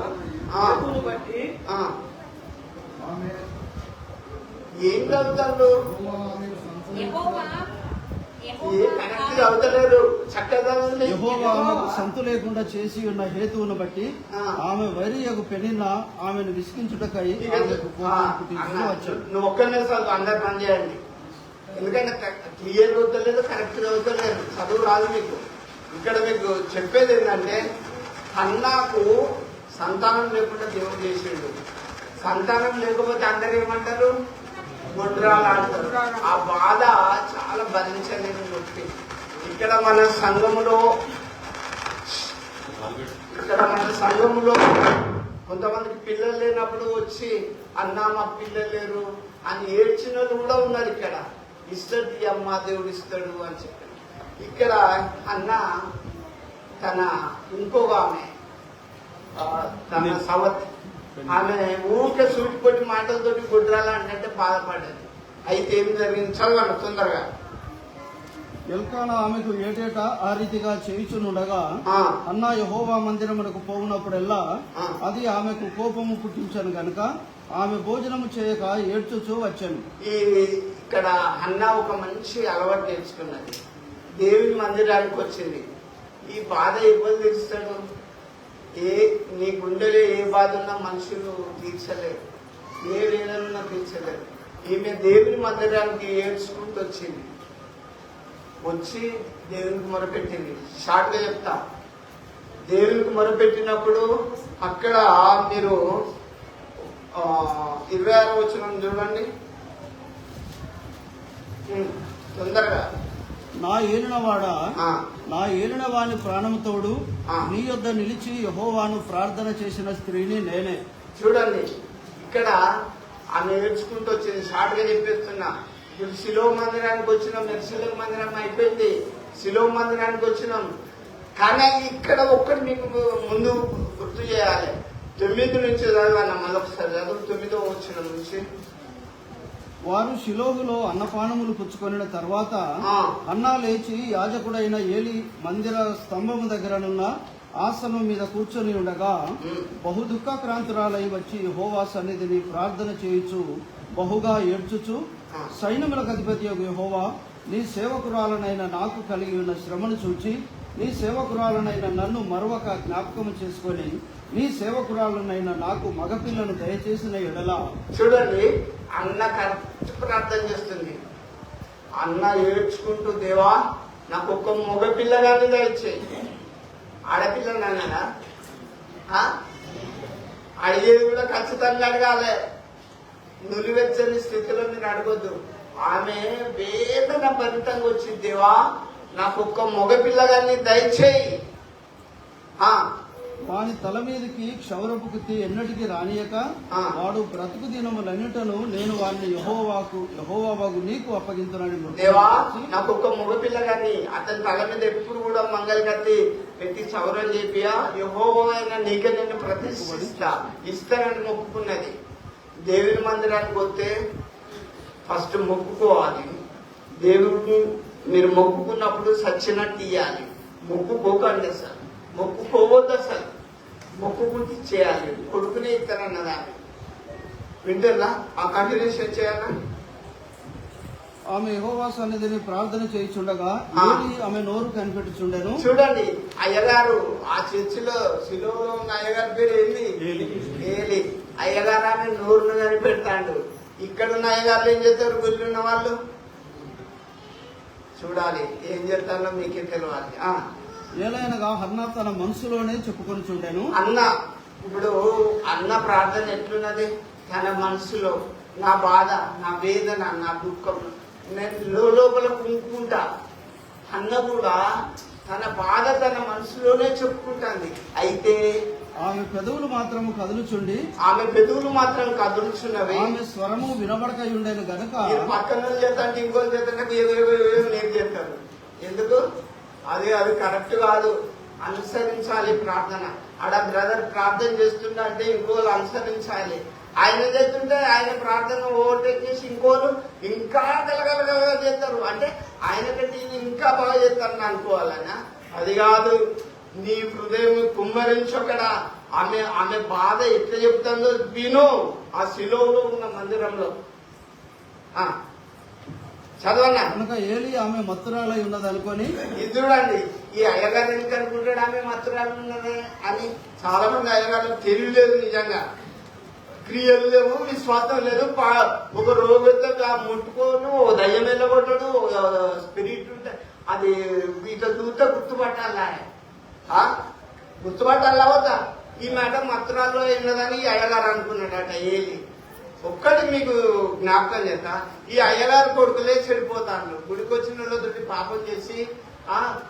హేతువును బట్టి ఏం చదువుతారు? యెహోవా ఏ కరెక్ట్ చదువుతలేరు. చక్కగా చదవండి. యెహోవా ఆమెకు సంతు లేకుండా చేసి ఉన్న హేతువును బట్టి ఆమె వైరియకు పెనిన్న ఆమెను విసిగించుటకై ఆమెకు కోపం పుట్టించుకు వచ్చాడు. నువ్వు ఒక్కనే చదువు, అందరు పని చేయండి. ఎందుకంటే క్లియర్ చదువుతలేదు, కరెక్ట్ చదువుతలేదు, చదువు రాదు మీకు. ఇక్కడ మీకు చెప్పేది ఏంటంటే హన్నాకు సంతానం లేకుండా దేవుడు చేసిండు. సంతానం లేకపోతే అందరు ఏమంటారు? గొడ్రాలు అంటారు. ఆ బాధ చాలా భరించలేని నొప్పి. ఇక్కడ మన సంఘములో కొంతమందికి పిల్లలు లేనప్పుడు వచ్చి అన్నా మాకు పిల్లలు లేరు అని ఏడ్చిన వాళ్ళు కూడా ఉన్నారు. ఇక్కడ ఇస్తాడు అమ్మ, దేవుడు ఇస్తాడు అని చెప్పి. ఇక్కడ అన్న తన ఇంకొక ఆమె తన సవతి ఆమె ఊరికే సూటిపోటి మాటలతోటి గుడ్రాలా అంటే బాధపడేది. అయితే ఏం జరిగింది చదవండి తొందరగా. ఎల్కానా ఆమెకు ఏటేటా ఆ రీతిగా చేయుచునుండగా అన్న యెహోవా మందిరమునకు పోవునప్పుడెల్లా అది ఆమెకు కోపము పుట్టించాను గనుక ఆమె భోజనము చేయక ఏడ్చుచూ వచ్చాను. ఇక్కడ అన్న ఒక మంచి అలవాటు నేర్చుకున్నది. దేవుని మందిరానికి వచ్చింది. ఈ బాధ ఎవరు తీరుస్తాడు? నీ గుండెలో ఏ బాధ ఉన్నా మనుషులు తీర్చలేరు, ఏ వేదనున్నా తీర్చలేరు. ఈమె దేవుని మందిరానికి ఏడ్చుకుంటూ వచ్చింది. వచ్చి దేవునికి మొరపెట్టింది. షార్ట్ గా చెప్తా. దేవునికి మొరపెట్టినప్పుడు అక్కడ మీరు 26వ వచనం చూడండి తొందరగా. నా ఏలినవాడా, నా ఏలిన వాని ప్రాణముతోడు నీ యొద్ద నిలిచి యెహోవాను ప్రార్థన చేసిన స్త్రీని నేనే. చూడండి ఇక్కడ ఆమె ఏడ్చుకుంటూ వచ్చింది. షార్ట్ గా చెప్పేస్తున్నా. ఇప్పుడు శిలో మందిరానికి వచ్చినాం, శిలో మందిరం అయిపోయింది, శిలో మందిరానికి వచ్చినాం. కానీ ఇక్కడ ఒక్కటి మీకు ముందు గుర్తు చేయాలి. 9 నుంచి చదవాలన్న మళ్ళొకసారి చదువు. 9వ వచనం నుంచి. వారు షిలోహులో అన్నపానములు పుచ్చుకొనిన తర్వాత అన్నా లేచి యాజకుడైన ఏలి మందిర స్తంభము దగ్గరనున్న ఆసనం మీద కూర్చొని ఉండగా బహు దుఃఖక్రాంతురాలై వచ్చి యెహోవా సన్నిధిని ప్రార్థన చేయుచు బహుగా ఏడ్చుచు, సైన్యములకు అధిపతి యెహోవా, నీ సేవకురాలనైన నాకు కలిగి ఉన్న శ్రమను చూచి నీ సేవకురాలనైన నన్ను మరొక జ్ఞాపకం చేసుకొని నీ సేవకురాలనైన నాకు మగపిల్లను దయచేసిన ఎడల. చూడండి అన్న కరెక్ట్ ప్రార్థన చేస్తుంది. అన్న ఏడ్చుకుంటూ దేవా నాకు ఒక్క మగపిల్లగాని దయచేయి. ఆడపిల్లనన్నా అడిగేది కూడా ఖచ్చితంగా అడగాలి. నులివెచ్చని స్థితిలో మీరు అడగొద్దు. ఆమె వేదన భరితంగా వచ్చింది. దేవా నాకు ఒక్క మగపిల్లగాన్ని దయచేయి. వాని తల మీదకి క్షౌరపు కుత్తి ఎన్నటికి రానియక వాడు బ్రతుకు దినములన్నిటను నేను వాడిని యెహోవాకు నీకు అప్పగించునని. దేవా నాకు ఒక్క మగపిల్లగాని అతని తల మీద ఎప్పుడు కూడా మంగళ కత్తి పెట్టి చౌరం చేపియా, యెహోవా అయినా నీకే నేను ప్రతిష్ఠిస్తా ఇస్తానని మొక్కుకున్నది. దేవుని మందిరానికి వస్తే ఫస్ట్ మొక్కుకోవాలి. దేవుడిని మీరు మొక్కుకున్నప్పుడు సచ్చినట్టు ఇయ్యాలి. మొక్కుకోకండి అసలు, మొక్కుకోవద్దు అసలు. మొక్కుకుంటే చేయాలి. కొడుకునే ఇస్తానన్నదాన్ని వింటున్నా. ఆ కంటిన్యూషన్ చేయాలా? ఆమె యెహోవా సన్నిధిని ప్రార్థన చేయుచుండగా ఆమె నోరు కనిపెట్టుచుండెను. చూడండి అయ్యగారు ఆ చర్చిలో శిలోలో ఉన్న అయ్యగారి పేరు ఏంది? ఏలి. అయ్యగారు ఆమె నోరును కనిపెడతాడు. ఇక్కడున్న అయ్యగారులు ఏం చేస్తారు? గుళ్ళున్న వాళ్ళు చూడాలి ఏం చేస్తారో మీకే తెలియాలి. ఏలైనగా హన్నా తన మనసులోనే చెప్పుకొని చూడాను. అన్న ఇప్పుడు అన్న ప్రార్థన ఎట్లున్నది? తన మనసులో నా బాధ, నా వేదన, నా దుఃఖం నేను లోపల కుంకుంటా. అన్న కూడా తన బాధ తన మనసులోనే చెప్పుకుంటుంది. అయితే ఆమె పెదవులు మాత్రం కదులుచుండి, ఆమె పెదవులు మాత్రం కదులుచున్నవి. ఆమె స్వరము వినబడక ఉండేది గనుక పక్కన చేతంటే ఇంకోటి చేతంటే ఏదో నేను చేస్తాను. ఎందుకు? అది కరెక్ట్ కాదు. అనుసరించాలి ప్రార్థన. ఆడ బ్రదర్ ప్రార్థన చేస్తుండే అంటే ఇంకోళ్ళు అనుసరించాలి. ఆయన చేస్తుంటే ఆయన ప్రార్థన ఓవర్టేక్ చేసి ఇంకోళ్ళు ఇంకా గలగలగా చేస్తారు. అంటే ఆయన కంటే ఇంకా బాగా చేస్తారని అనుకోవాలన్నా అది కాదు. నీ హృదయం కుమ్మరించక్కడ ఆమె బాధ ఎట్లా చెప్తుందో విను. ఆ శిలోలో ఉన్న మందిరంలో చదవన్నా. కనుక ఏలి ఆమె మత్తురాలై ఉన్నది అనుకొని, ఇది చూడండి, ఈ అయ్యగారు ఎందుకు అనుకుంటాడు ఆమె మత్తురాలు ఉన్నది అని? చాలా మంది అయ్యగారు తెలియలేదు, నిజంగా క్రియలు లేవు, విశ్వాసం లేదు. ఒక రోగితో ముట్టుకోను, దయ్యం వెళ్ళగొట్టడు, స్పిరిట్ ఉంటే అది వీటి దూత గుర్తుపట్టాలా, గుర్తుపట్టాలా అవుతా? ఈ మాట మత్తురాల్లో ఉన్నదని ఈ అయ్యగారు అనుకున్నాడట ఏలి. ఒక్కటి మీకు జ్ఞాపకం చేస్తా, ఈ అయ్యగారు కొడుకులే చెడిపోతాను. గుడికి వచ్చిన వాళ్ళతోటి పాపం చేసి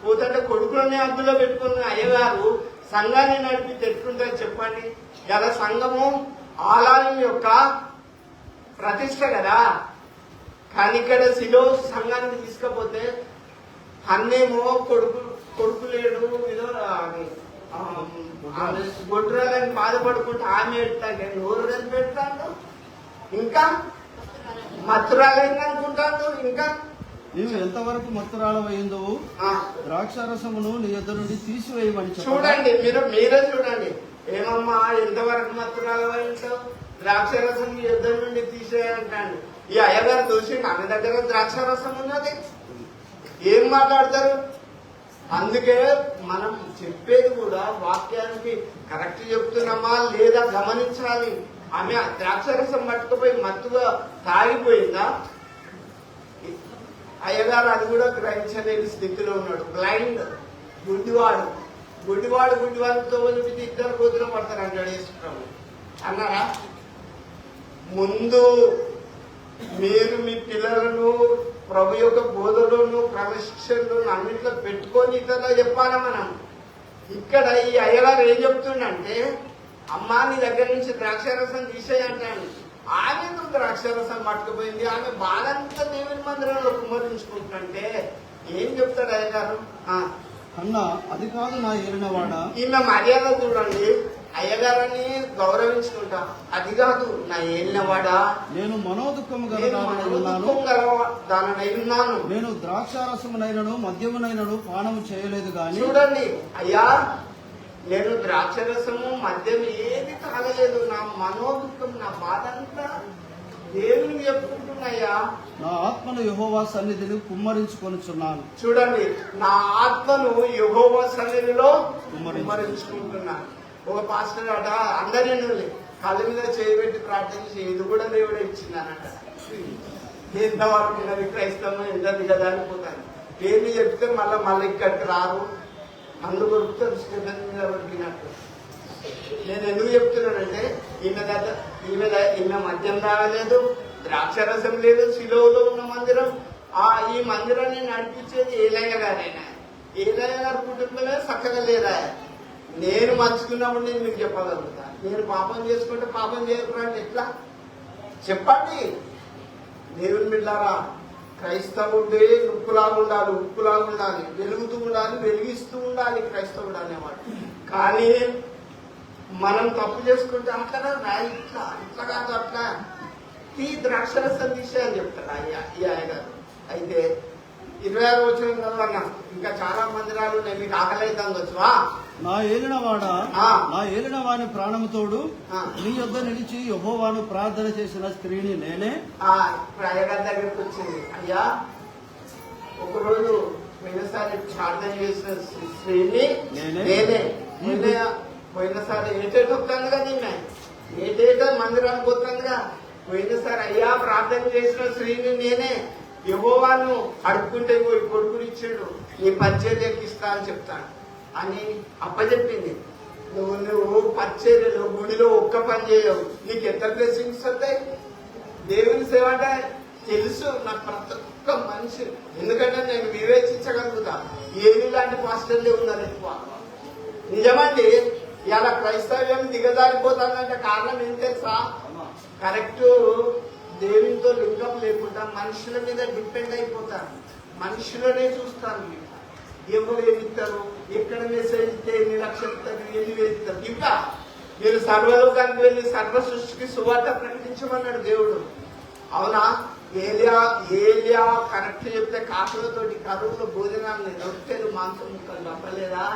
పోతుంటే కొడుకులనే అద్దులో పెట్టుకున్న అయ్యగారు సంఘాన్ని నడిపి తెట్టుకుంటారు చెప్పండి. ఇలా సంఘము ఆలయం యొక్క ప్రతిష్ట కదా. కానీ ఇక్కడ శిలో సంఘానికి తీసుకపోతే అన్నేమో కొడుకు లేడు, ఏదో గొడ్రాలని బాధపడుకుంటూ ఆమె ఎట్టాగే నోరు కలిపి పెడతాడు, ఇంకా మత్తురాలైంది అనుకుంటాడు. ఇంకా నీవు ఎంతవరకు మత్తురాలమైందో ద్రాక్షారసమును నీ యొద్ద నుండి తీసివేయమని చూడండి. మీరే చూడండి, ఏమమ్మా ఎంతవరకు మత్తురాలమైందో, ద్రాక్షారసం నీ యొద్ద నుండి తీసేయంటాడు. ఈ అయ్యగారు చూసి ఆమె దగ్గర ద్రాక్షారసం ఉన్నది, ఏం మాట్లాడతారు? అందుకే మనం చెప్పేది కూడా వాక్యానికి కరెక్ట్ చెప్తున్నామా లేదా గమనించాలి. ఆమె ద్రాక్షరసం పట్టుకుపోయి మత్తుగా తాగిపోయిందా? అయ్యగారు అది కూడా గ్రహించలేని స్థితిలో ఉన్నాడు. బ్లైండ్, గుడ్డివాడితో వదిలిపెట్టి ఇద్దరు కోతులు పడతారు అంటాడు యేసుప్రభు. అన్నారా? ముందు మీరు మీ పిల్లలను ప్రభు యొక్క బోధలోను క్రమశిక్షణలోను అన్నింటిలో పెట్టుకొని ఇతరులు చెప్పాలా మనం. ఇక్కడ ఈ అయ్యగారు ఏం చెప్తుండంటే, అమ్మా నీ దగ్గర నుంచి ద్రాక్షారసం తీసేయంటాను. ఆమె ద్రాక్షారసం పట్టుకుపోయింది, ఆమె బాధంతా దేవుని మందిరంలో కుమ్మరించుకుంటుంటే ఏం చెప్తాడు అయ్యగారు? అన్నా అది కాదు నా ఏలినవాడా. ఈమె మర్యాద చూడండి, అయ్యగారని గౌరవించుకుంటా, అది కాదు నా ఏలినవాడా, నేను మనోదుఖము దానై ఉన్నాను, నేను ద్రాక్షారసమునైనను మద్యమునైనను పానము చేయలేదు గాని. చూడండి అయ్యా, నేను ద్రాక్షరసము మద్యం ఏది తాగలేదు, నా మనోదుఖం నా బాధ అంతా దేవునికి చెప్పుకుంటున్నాయ్యా. నా ఆత్మను యెహోవా సన్నిధిని కుమ్మరించుకొనుచున్నాను. చూడండి, నా ఆత్మను యెహోవా సన్నిధిలో కుమ్మరించుకుంటున్నాను. ఒక పాస్టర్ అట అందరినీ కళ్ళ మీద చేయబెట్టి ప్రార్థన చేసి ఇది కూడా దేవుడే ఇచ్చిందనట. ఎంతవరకు ఉన్నది క్రైస్తవం ఎంతది కదా అనిపోతాను. పేర్లు చెప్తే మళ్ళీ ఇక్కడికి రారు, అందుకు దొరుకుతారు స్టెఫెన్ మీద దొరికినట్టు. నేను ఎందుకు చెప్తున్నానంటే ఈమె మద్యం తాగలేదు, ద్రాక్షరసం లేదు. శిలోలో ఉన్న మందిరం, ఈ మందిరాన్ని నడిపించేది ఏలయ్య గారైనా. ఏలయ్య గారి కుటుంబమే చక్కగా లేదా? నేను మంచుకున్నప్పుడు నేను మీకు చెప్పగలుగుతా. నేను పాపం చేసుకుంటే పాపం చేయకుండా ఎట్లా చెప్పండి? దేవుని బిడ్డారా, క్రైస్తవుడే ఉప్పులాగా ఉండాలి, ఉప్పులాగా ఉండాలి, వెలుగుతూ ఉండాలి, వెలిగిస్తూ ఉండాలి క్రైస్తవుడు అనేవాడు. కానీ మనం తప్పు చేసుకుంటే అట్లా ఇట్లా కాదు, అట్లా ద్రాక్షరసం తీసే అని చెప్తాడు ఈ అయ్యగారు. అయితే 26 వచనం చదవన్నా, ఇంకా చాలా మందిరాలు ఉన్నాయి, మీకు ఆకలి అయితే వచ్చువా? నా ఏలినవాడా, నా ఏలినవాని ప్రాణముతోడు నీ యొద్ద నిలిచి యెహోవాను ప్రార్థన చేసిన స్త్రీని నేనే. ఇప్పుడు అయ్యగారి దగ్గరికి వచ్చింది. అయ్యా, ఒకరోజు పోయినసారి ప్రార్థన చేసిన స్త్రీని నేనే. పోయినసారి ఏటేట వస్తుంది కదా, ఈమె ఏటేట మందిరానికి వస్తుందిగా. పోయినసారి అయ్యా ప్రార్థన చేసిన స్త్రీని నేనే, యెహోవాను అడుక్కుంటే కొడుకుని ఇచ్చాడు, నీ పరిచర్యకి ఇస్తా అని చెప్తాను అని అప్పచెప్పింది. నువ్వు పరిచర్యలో గుడిలో ఒక్క పని చేయవు, నీకు ఎంత బ్లెస్సింగ్స్ వస్తాయి. దేవుని సేవ అంటే తెలుసు నాకు ప్రతి ఒక్క మనిషి, ఎందుకంటే నేను వివేచించగలుగుతా. ఏది లాంటి పాస్టర్లే ఉన్నారు ఎక్కువ. నిజమండి, ఇలా క్రైస్తవ్యం దిగజారిపోతుందంటే కారణం ఏం తెలుసా? కరెక్ట్ దేవునితో లింకం లేకుండా మనుషుల మీద డిపెండ్ అయిపోతారు, మనుషులనే చూస్తారు. ఎవరు ఏమిస్తారు, ఎక్కడ మెసేజ్ ఇస్తే ఎన్ని లక్షలు ఇస్తారు, ఎన్ని వేస్తారు. ఇంకా మీరు సర్వలోకానికి వెళ్ళి సర్వ సృష్టికి సువార్త ప్రకటించమన్నాడు దేవుడు. అవునా? ఏలియా కరెక్ట్ చెప్తే కాకులతోటి కరువులో భోజనాన్ని రొట్టెలు మాంసం ముక్కలు తప్పలేదా?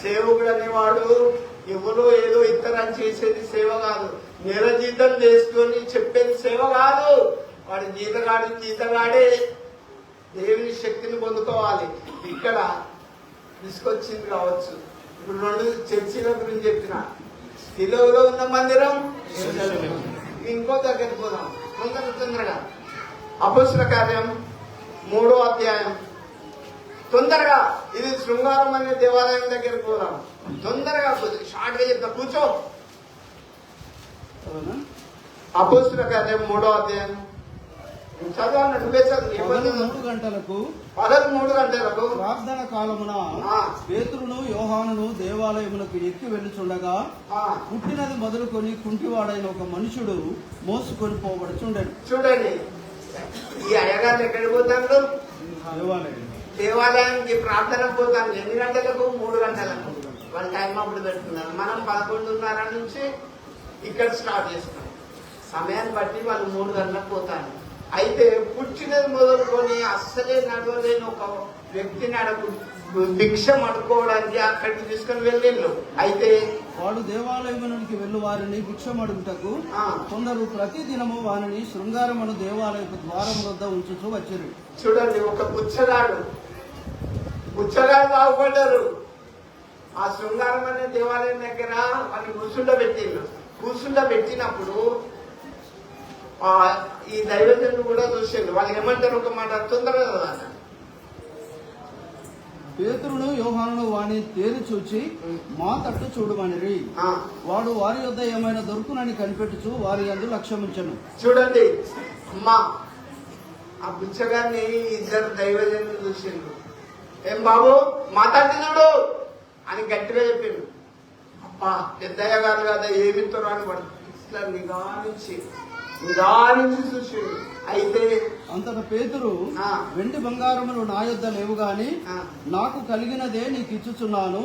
సేవకుడు అనేవాడు ఎవరో ఏదో ఇతరని చేసేది సేవ కాదు, నిరజీతం చేసుకొని చెప్పేది సేవ కాదు. వాడు జీతగాడే దేవుని శక్తిని పొందుకోవాలి. ఇక్కడ తీసుకొచ్చింది కావచ్చు. ఇప్పుడు 2 చర్చిల గురించి చెప్పిన, శిలువలో ఉన్న మందిరం, ఇంకో దగ్గరికి పోదాం తొందరగా. అపోస్తలుల కార్యం 3వ అధ్యాయం. తొందరగా, ఇది శృంగారం అనే దేవాలయం దగ్గరికి పోదాం. తొందరగా షార్ట్ గా చెప్తా, కూర్చో. అపోస్తలుల కార్యం 3వ అధ్యాయం చదవాలి. నువ్వే చదువు. 3 గంటలకు 3 గంటలకు ప్రార్థన కాలమున పేతురును యోహానును దేవాలయమునకు ఎక్కి వెళ్ళుచుండగా పుట్టినది మొదలుకొని కుంటివాడైన ఒక మనుషుడు మోసుకొని పోబడుచుండెను. చూడండి, ఈ అయ్యగారు ఎక్కడికి పోతాడు? దేవాలయానికి ప్రార్థనకు పోతాను. ఎన్ని గంటలకు? 3 గంటలకు. వాళ్ళ టైం అప్పుడు పెడుతున్నారు. మనం 11:30 నుంచి ఇక్కడ స్టార్ట్ చేస్తాం. సమయాన్ని బట్టి వాళ్ళు 3 గంటలకు పోతారు. అయితే పుట్టినది మొదలుకొని అస్సలే నడవలేని ఒక వ్యక్తిని భిక్షం అడుకోవడానికి అక్కడికి తీసుకుని వెళ్ళిండు. అయితే వాడు దేవాలయమునికి వెళ్ళు వారిని భిక్షమడుగుటకు కొందరు ప్రతి దినము వారిని శృంగారమును దేవాలయపు ద్వారం వద్ద ఉంచుతూ వచ్చారు. చూడండి, ఒక బుచ్చగాడు బాగుపడ్డారు. ఆ శృంగారం అనే దేవాలయం దగ్గర వాళ్ళని కూర్చుండబెట్టినప్పుడు ఈ దైవజనుడు కూడా చూసిండు. వాళ్ళు ఏమంటారు? ఒక మాట తొందరగా. పేతురును యోహానును వాణ్ణి తేరి చూచి మా తట్టు చూడమనిరి. వాడు వారి యొద్ద ఏమైనా దొరుకునని కనిపెట్టుచు వారి యందు లక్ష్యముంచెను. చూడండి అమ్మా, ఆ బుచ్చగాన్ని 2 దైవజనులు చూసిండు. ఏం బాబు, మా తట్టు చూడు అని గట్టిగా చెప్పిండు. అబ్బా, పెద్దయ్య గారు కదా, ఏమిస్తారో అని వాడు ఇట్లా నిదానించి చూసిండు. అయితే అంతట పేతురు, వెండి బంగారములు నా యొద్ద లేవు గాని నాకు కలిగినదే నీకు ఇచ్చుచున్నాను,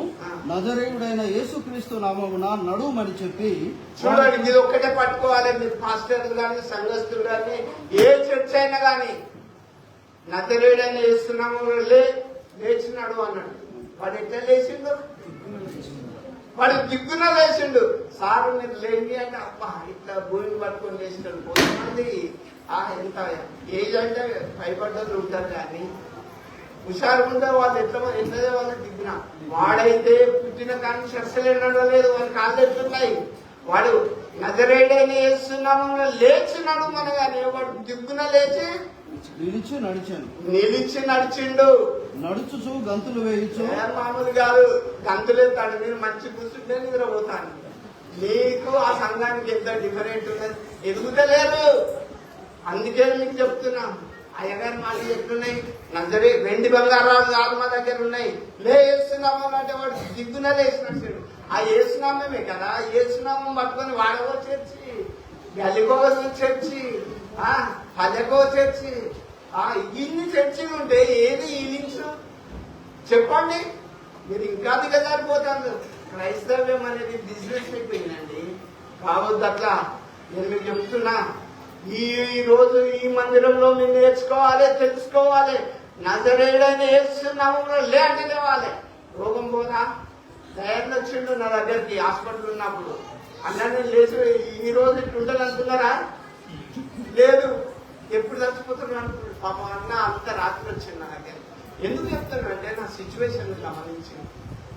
నజరేయుడైన యేసుక్రీస్తు నామమున నడుమని చెప్పి. చూడండి, ఇది ఒక్కటే పట్టుకోవాలి. మీరు పాస్టర్లు కానీ సంఘస్థులు కానీ ఏ చర్చ్ అయినా కానీ నజరేయుడైన యేసు నామమున లేచినాడు అన్నాడు. వాడు ఎట్లా లేచిండు? వాడు దిగ్గున లేచిండు. సారు మీరు లేని అంటే అబ్బా ఇట్లా భూమిని పట్టుకొని లేచినాడు. కొంతమంది ఎంత ఏజ్ అంటే భయపడ్డలు ఉంటారు కానీ హుషారుకుంటే వాళ్ళు ఎట్లదే వాళ్ళు దిగ్గున. వాడైతే పుట్టిన కానీ చర్చలే నడవలేదు, వాడి కాళ్ళు ఎట్లున్నాయి. వాడు నజరేయుడైన యేసు నామమున లేచినాడు మనగానే వాడు దిగ్గున లేచి నిలిచి నడిచిండు. నడుచుచు గంతులు వేయచ్చు. మామూలు కాదు, గంతులేస్తాడు. నేను మంచి కూర్చుంటే నిద్రపోతాను. నీకు ఆ సంఘానికి ఎంత డిఫరెంట్ ఉన్నది, ఎదుగుతలేరు. అందుకే మీకు చెప్తున్నా, అయ్యగారి మాటలు ఎట్లున్నాయి? నజరే వెండి బంగారాలు కాదు మా దగ్గర ఉన్నాయి. ఏసునామం అంటే వాడు దిగ్గున లేచినట్టు. ఆ ఏసునామే కదా, ఏసునామం పట్టుకొని వాడకో చర్చి, గలికో చర్చి, పల్లెకో చర్చి, ఇన్ని చర్చిలు ఉంటే ఏది ఈలింగ్స్ చెప్పండి. మీరు ఇంకా దిగజారిపోతారు. క్రైస్తవ్యం అనేది బిజినెస్ అయిపోయిందండి. కావద్దు అట్లా. నేను మీకు చెప్తున్నా, ఈ రోజు ఈ మందిరంలో మీరు నేర్చుకోవాలి, తెలుసుకోవాలి. నజరేయుడైన యేసు నామమున లే అంటే లేవాలి. రోగం పోదా? దయాన్ని వచ్చిండు నా దగ్గరికి హాస్పిటల్ ఉన్నప్పుడు. అన్నీ లేచి ఈ రోజు ఇట్లా ఉండాలనుకున్నారా? లేదు, ఎప్పుడు చచ్చిపోతున్నా అనుకుంటున్నాడు. పాప అన్న అంత రాత్రి వచ్చింది నా దగ్గర. ఎందుకు చెప్తున్నాడు అంటే నా సిచ్యువేషన్ గమనించి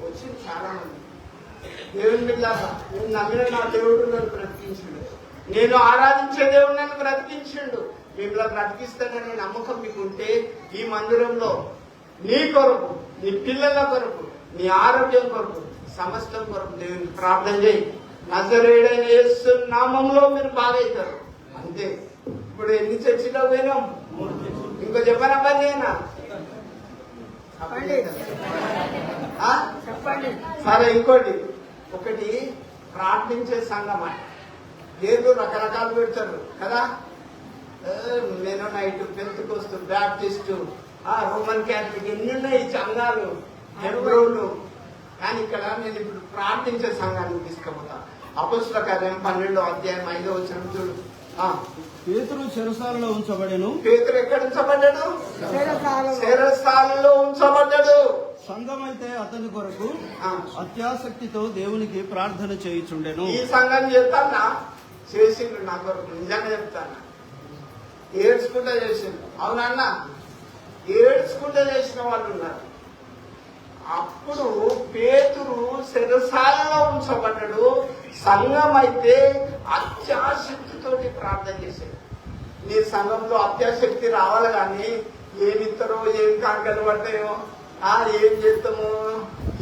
వచ్చింది చాలా మంది. దేవుని బిడ్డలారా, నేను నమ్మిన నా దేవుడు నన్ను బ్రతికించిండు. నేను ఆరాధించే దేవుడు నన్ను బ్రతికించిండు. మిమ్మల్ని బ్రతికిస్తాననే నమ్మకం మీకు ఉంటే ఈ మందిరంలో నీ కొరకు, నీ పిల్లల కొరకు, నీ ఆరోగ్యం కొరకు, సమస్తం కొరకు దేవుని ప్రార్థన చేయి. నజరేయుడైన యేసు నామంలో మీరు బాగవుతారు. అంతే. ఇప్పుడు ఎన్ని చర్చిలో పోయినాం? ఇంకో చెప్పనా పని అయినా చెప్పండి. సరే, ఇంకోటి ఒకటి ప్రార్థించే సంఘం అని ఏదో రకరకాలు పెడతారు కదా. నేను night Pentecost, Baptist, Roman Catholic ఎన్ని ఉన్నాయి సంఘాలు, హెబ్రోలు. కానీ ఇక్కడ నేను ఇప్పుడు ప్రార్థించే సంఘాన్ని తీసుకుపోతా. అపోస్తలుల కార్యం 12వ అధ్యాయం 5వ వచనం చూడు. పేతురు చెరసాలలో ఉంచబడెను. పేతురు ఎక్కడ ఉంచబడ్డాడు? చెరసాలలో ఉంచబడ్డాడు. సంఘం అయితే అతని కొరకు అత్యాసక్తితో దేవునికి ప్రార్థన చేయుచుండెను. ఈ సంఘం చెప్తానా? చేసిండు నా కొరకు. నిజంగా చెప్తానా? ఏడ్చుకుంటా చేసిండు. అవునన్న, ఏడ్చుకుంటా చేసిన వాళ్ళు ఉన్నారు. అప్పుడు పేతురు శిరసాలలో ఉంచబడ్డాడు. సంఘం అయితే అత్యాశక్తితోటి ప్రార్థన చేశాడు. నీ సంఘంలో అత్యాశక్తి రావాలి, కానీ ఏమి ఇస్తారో, ఏం కాంకలు పడతాయో, ఏం చేస్తామో,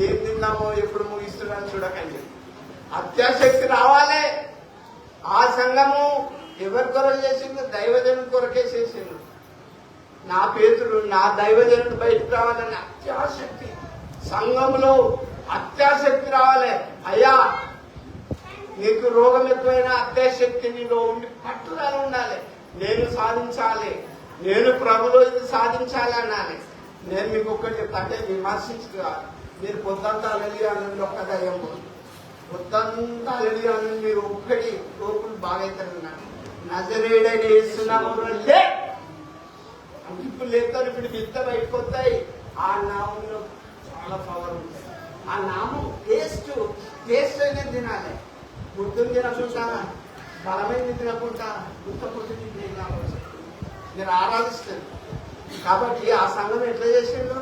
ఏం తిన్నామో, ఎప్పుడు ముగిస్తున్నాను చూడకండి. అత్యాశక్తి రావాలి. ఆ సంఘము ఎవరి కొరకు చేసిండు? దైవజనుడి కొరకే చేసిండు. నా పేతుడు, నా దైవజనుడు బయటకు రావాలని అత్యాశక్తి, సంఘంలో అత్యాశక్తి రావాలి. అయ్యా, నీకు రోగం ఎక్కువైనా అత్యాశక్తి నీలో ఉండి పట్టుదల ఉండాలి. నేను సాధించాలి, నేను ప్రభులో ఇది సాధించాలి అనాలి. నేను మీకు ఒక్కటి చెప్తా, అంటే విమర్శించుకోవాలి. మీరు పొద్దంతా అలలియాలని ఒక్క దయ్యం, పొద్దంతా అలలియాలని మీరు ఒక్కటి లోపులు బాగైతున్నారు. నజరేయుడైన యేసు నామములో లే, ఇప్పుడు లేస్తారు. ఇప్పుడు మిత్త బయటకు వస్తాయి. ఆ నామంలో చాలా పవర్ ఉంటుంది. ఆ నామం టేస్ట్ అనేది తినాలి. బుద్ధుని తినకుండా, బలమైన తినకుండా, గుర్తపుద్ధి మీరు ఆరాధిస్తారు. కాబట్టి ఆ సంఘం ఎట్లా చేసిండు?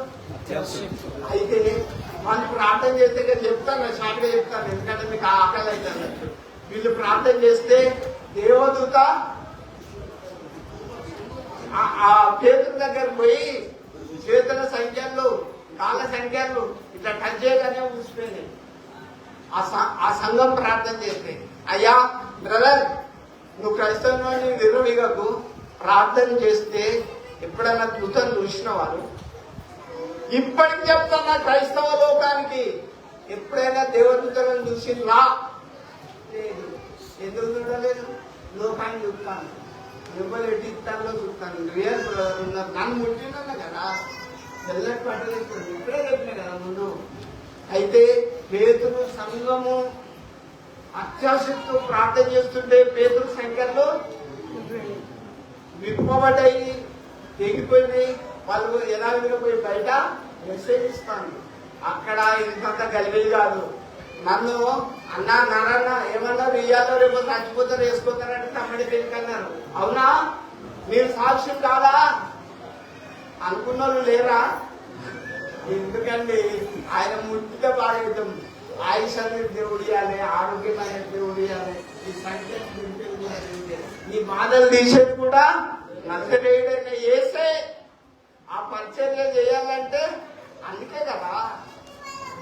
అయితే వాళ్ళు ప్రార్థన చేస్తే చెప్తాను, షార్ట్గా చెప్తాను, ఎందుకంటే మీకు ఆకలి అయితే అన్నట్టు. వీళ్ళు ప్రార్థన చేస్తే దేవదూత ఆ పేతుల దగ్గర పోయి చేతుల సంఖ్యలు, కాళ్ళ సంఖ్యలు ఇట్లా టచ్ చేయగానే ఊసిపోయినాయి. ఆ సంఘం ప్రార్థన చేస్తే, అయ్యా బ్రదర్, నువ్వు క్రైస్తవుని విర్రవీగకు, ప్రార్థన చేస్తే ఎప్పుడైనా దూతను చూసిన వారు ఇప్పటికి చెప్తున్నా, క్రైస్తవ లోకానికి ఎప్పుడైనా దేవదూతలను చూసిందా? లేదు. ఎందుకు చూడలేదు? లోకాన్ని చూస్తాను, ఎవరు ఎటు ఇస్తానో చూస్తాను. రియల్ బ్రదర్ ఉన్నారు, నన్ను ముట్టినా కదా, తెల్లటి పట్టలు ఇప్పుడే చెప్పినా కదా ముందు. అయితే పేతురు సంఘము అత్యాశక్తితో ప్రార్థన చేస్తుంటే పేతురు సంఖ్యలో విప్పబడ్డాయి, తెగిపోయినాయి. వాళ్ళు ఎలా పోయి బయట మెసేజ్ ఇస్తాను. అక్కడ ఇంత గలిబిలి కాదు. నన్ను అన్నా నారన్న ఏమన్నారు, ఇయ్యాలో రేపు చచ్చిపోతారు, వేసుకోతారంటే తమ్ముడి పెళ్లికి అన్నారు. అవునా? మీరు సాక్ష్యం కాదా అనుకున్న వాళ్ళు లేరా? ఎందుకండి ఆయన ముట్టిగా బాగా ఆయుష్ అనేది దేవుడు ఇవ్వాలి, ఆరోగ్యమైన దేవుడు ఇవ్వాలి, ఈ సంఖ్య ఈ బాధలు తీసేది కూడా నజరేయుడైన యేసే. ఆ పరిచర్య చేయాలంటే అందుకే కదా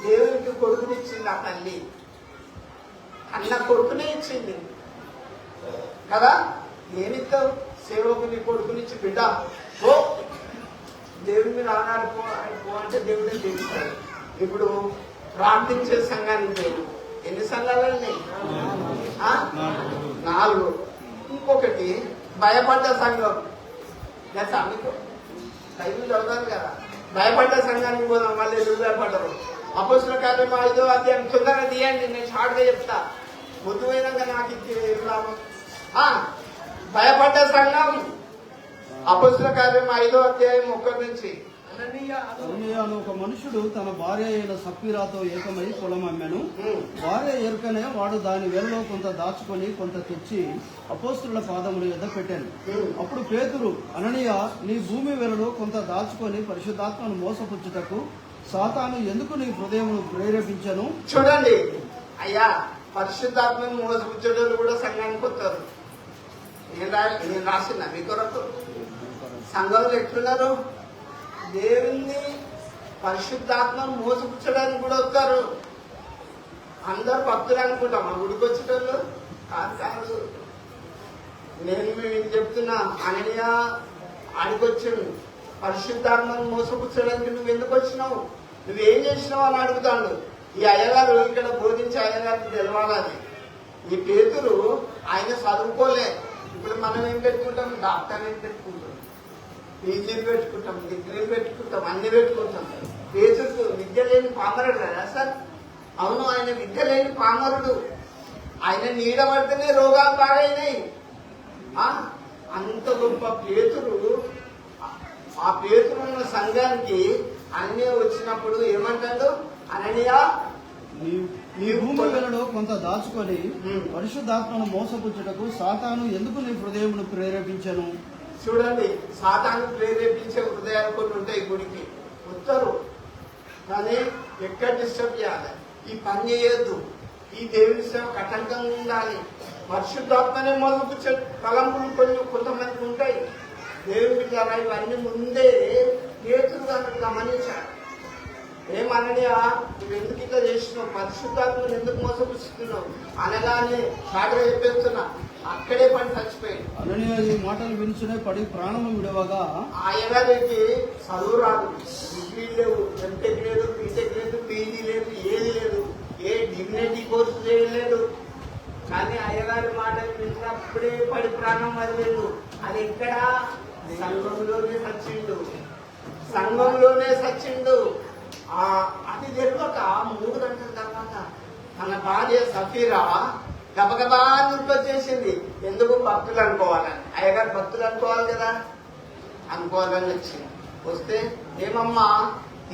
దేవునికి కొడుకునిచ్చింది ఆ తల్లి, అన్న కొడుకునే ఇచ్చింది కదా. ఏమిస్తావు? సేవకుని కొడుకునిచ్చి, బిడ్డ ఓ దేవుని మీద ఆనాడు పో అంటే దేవుడే చేస్తాడు. ఇప్పుడు ప్రార్థించే సంఘానికి లేదు. ఎన్ని సంఘాలు ఉన్నాయి? 4. ఇంకొకటి భయపడ్డ సంఘం. లేదా మీకు బైబిల్ చదువుతారు కదా, భయపడ్డ సంఘానికి పోదాం. మళ్ళీ ఎందుకు భయపడ్డరు? అపోస్తుల కార్యం 5వ అధ్యాయం తొందరగా తీయండి, నేను షార్ట్గా చెప్తా. ముందు పోయినాక నాకు ఇచ్చి భయపడ్డ సంఘం అపోస్తుల కార్యం 5వ అధ్యాయం 1 నుంచి. అననీయ ఒక మనుషుడు తన భార్య అయిన సప్పీరాతో ఏకమై పొలం అమ్మాను. భార్య ఎరుకనే వాడు దాని వేలలో కొంత దాచుకొని కొంత తెచ్చి అపోస్తుల పాదముల యొద్ద పెట్టాను. అప్పుడు పేతురు, అననీయ, నీ భూమి వేలలో కొంత దాచుకొని పరిశుద్ధాత్మను మోసపుచ్చుటకు సాతాను ఎందుకు నీ హృదయమును ప్రేరేపించను? చూడండి అయ్యా, పరిశుద్ధాత్మను మోసపుచ్చేటోళ్ళు కూడా సంఘానికి వస్తారు. నేను రాసిన మీ కొరకు సంఘంలో ఎట్లున్నారు? దేవుణ్ణి పరిశుద్ధాత్మను మోసపుచ్చడానికి కూడా వస్తారు. అందరు భక్తులు అనుకుంటాం, మా గుడికి వచ్చేటోళ్ళు కాదు. నేను మీకు చెప్తున్నా, అననీయ ఆడికొచ్చాడు. పరిశుద్ధాత్మను మోసపుచ్చడానికి నువ్వు ఎందుకు వచ్చినావు, నువ్వేం చేసినావు అని అడుగుతాడు. ఈ అయ్యగారు ఇక్కడ బోధించే అయ్యగారికి తెలవాలని. ఈ పేతురు ఆయన చదువుకోలే. ఇప్పుడు మనం ఏం పెట్టుకుంటాం? డాక్టర్ ఏం పెట్టుకుంటాం, పీజీలు పెట్టుకుంటాం, డిగ్రీలు పెట్టుకుంటాం, అన్ని పెట్టుకుంటాం. పేతురుకు విద్య లేని పామరుడు కదా సార్? అవును, ఆయన విద్య లేని పామరుడు. ఆయన నీడ పడితేనే రోగాలు బాగైనాయి. అంత గొప్ప పేతురు. ఆ పేతురు ఉన్న సంఘానికి అన్నీ వచ్చినప్పుడు ఏమంటాడు? అననీయ, నీ భూమి వేలలో కొంత దాచుకొని పరిశుద్ధాత్మను మోసపుచ్చుటకు సాతాను ఎందుకు నీ హృదయమును ప్రేరేపించను? చూడండి, సాతాను ప్రేరేపించే హృదయాలు కొన్ని ఉంటాయి. గుడికి వస్తారు కానీ ఎక్కడ డిస్టర్బ్ చేయాలి, ఈ పని చేయొద్దు, ఈ దేవుని సేవ కటంకంగా ఉండాలి, పరిశుద్ధాత్మనే మొదలు తలంపులు కొంతమందికి ఉంటాయి. దేవుని బిడ్డలారా, ఇవన్నీ ముందే నేతులుగా గమనించాడు. ఏమనడియా, నువ్వు ఎందుకు ఇట్లా చేసినావు, పరిశుద్ధాత్మను ఎందుకు మోసపుచ్చుతున్నావు అనగానే షాగా చెప్పేస్తున్నా, అక్కడే పని చచ్చిపోయాడు. అననీయ ఈ మాటలు వినుచునే పడి ప్రాణము విడవగా, ఆయనకి చదువు రాదు, డిగ్రీ లేవు, ఎంటెక్ లేదు, బీటెక్ లేదు, పీజీ లేదు, ఏది లేదు, ఏ డిగ్నిటీ కోర్సు చేయలేదు. కానీ అయ్యగారి మాటలు వింటున్నప్పుడే పడి ప్రాణం వదిలేదు. అది ఎక్కడ? సంఘంలోనే సచ్చిండు, సంఘంలోనే సచ్చిండు. అది తెలియక 3 గంటల తర్వాత తన భార్య సఫీరా గబగబా వచ్చేసింది. ఎందుకు? భక్తులు అనుకోవాలని. అయ్యగారు భక్తులు అనుకోవాలి కదా, అనుకోవాలని వచ్చింది. వస్తే ఏమమ్మా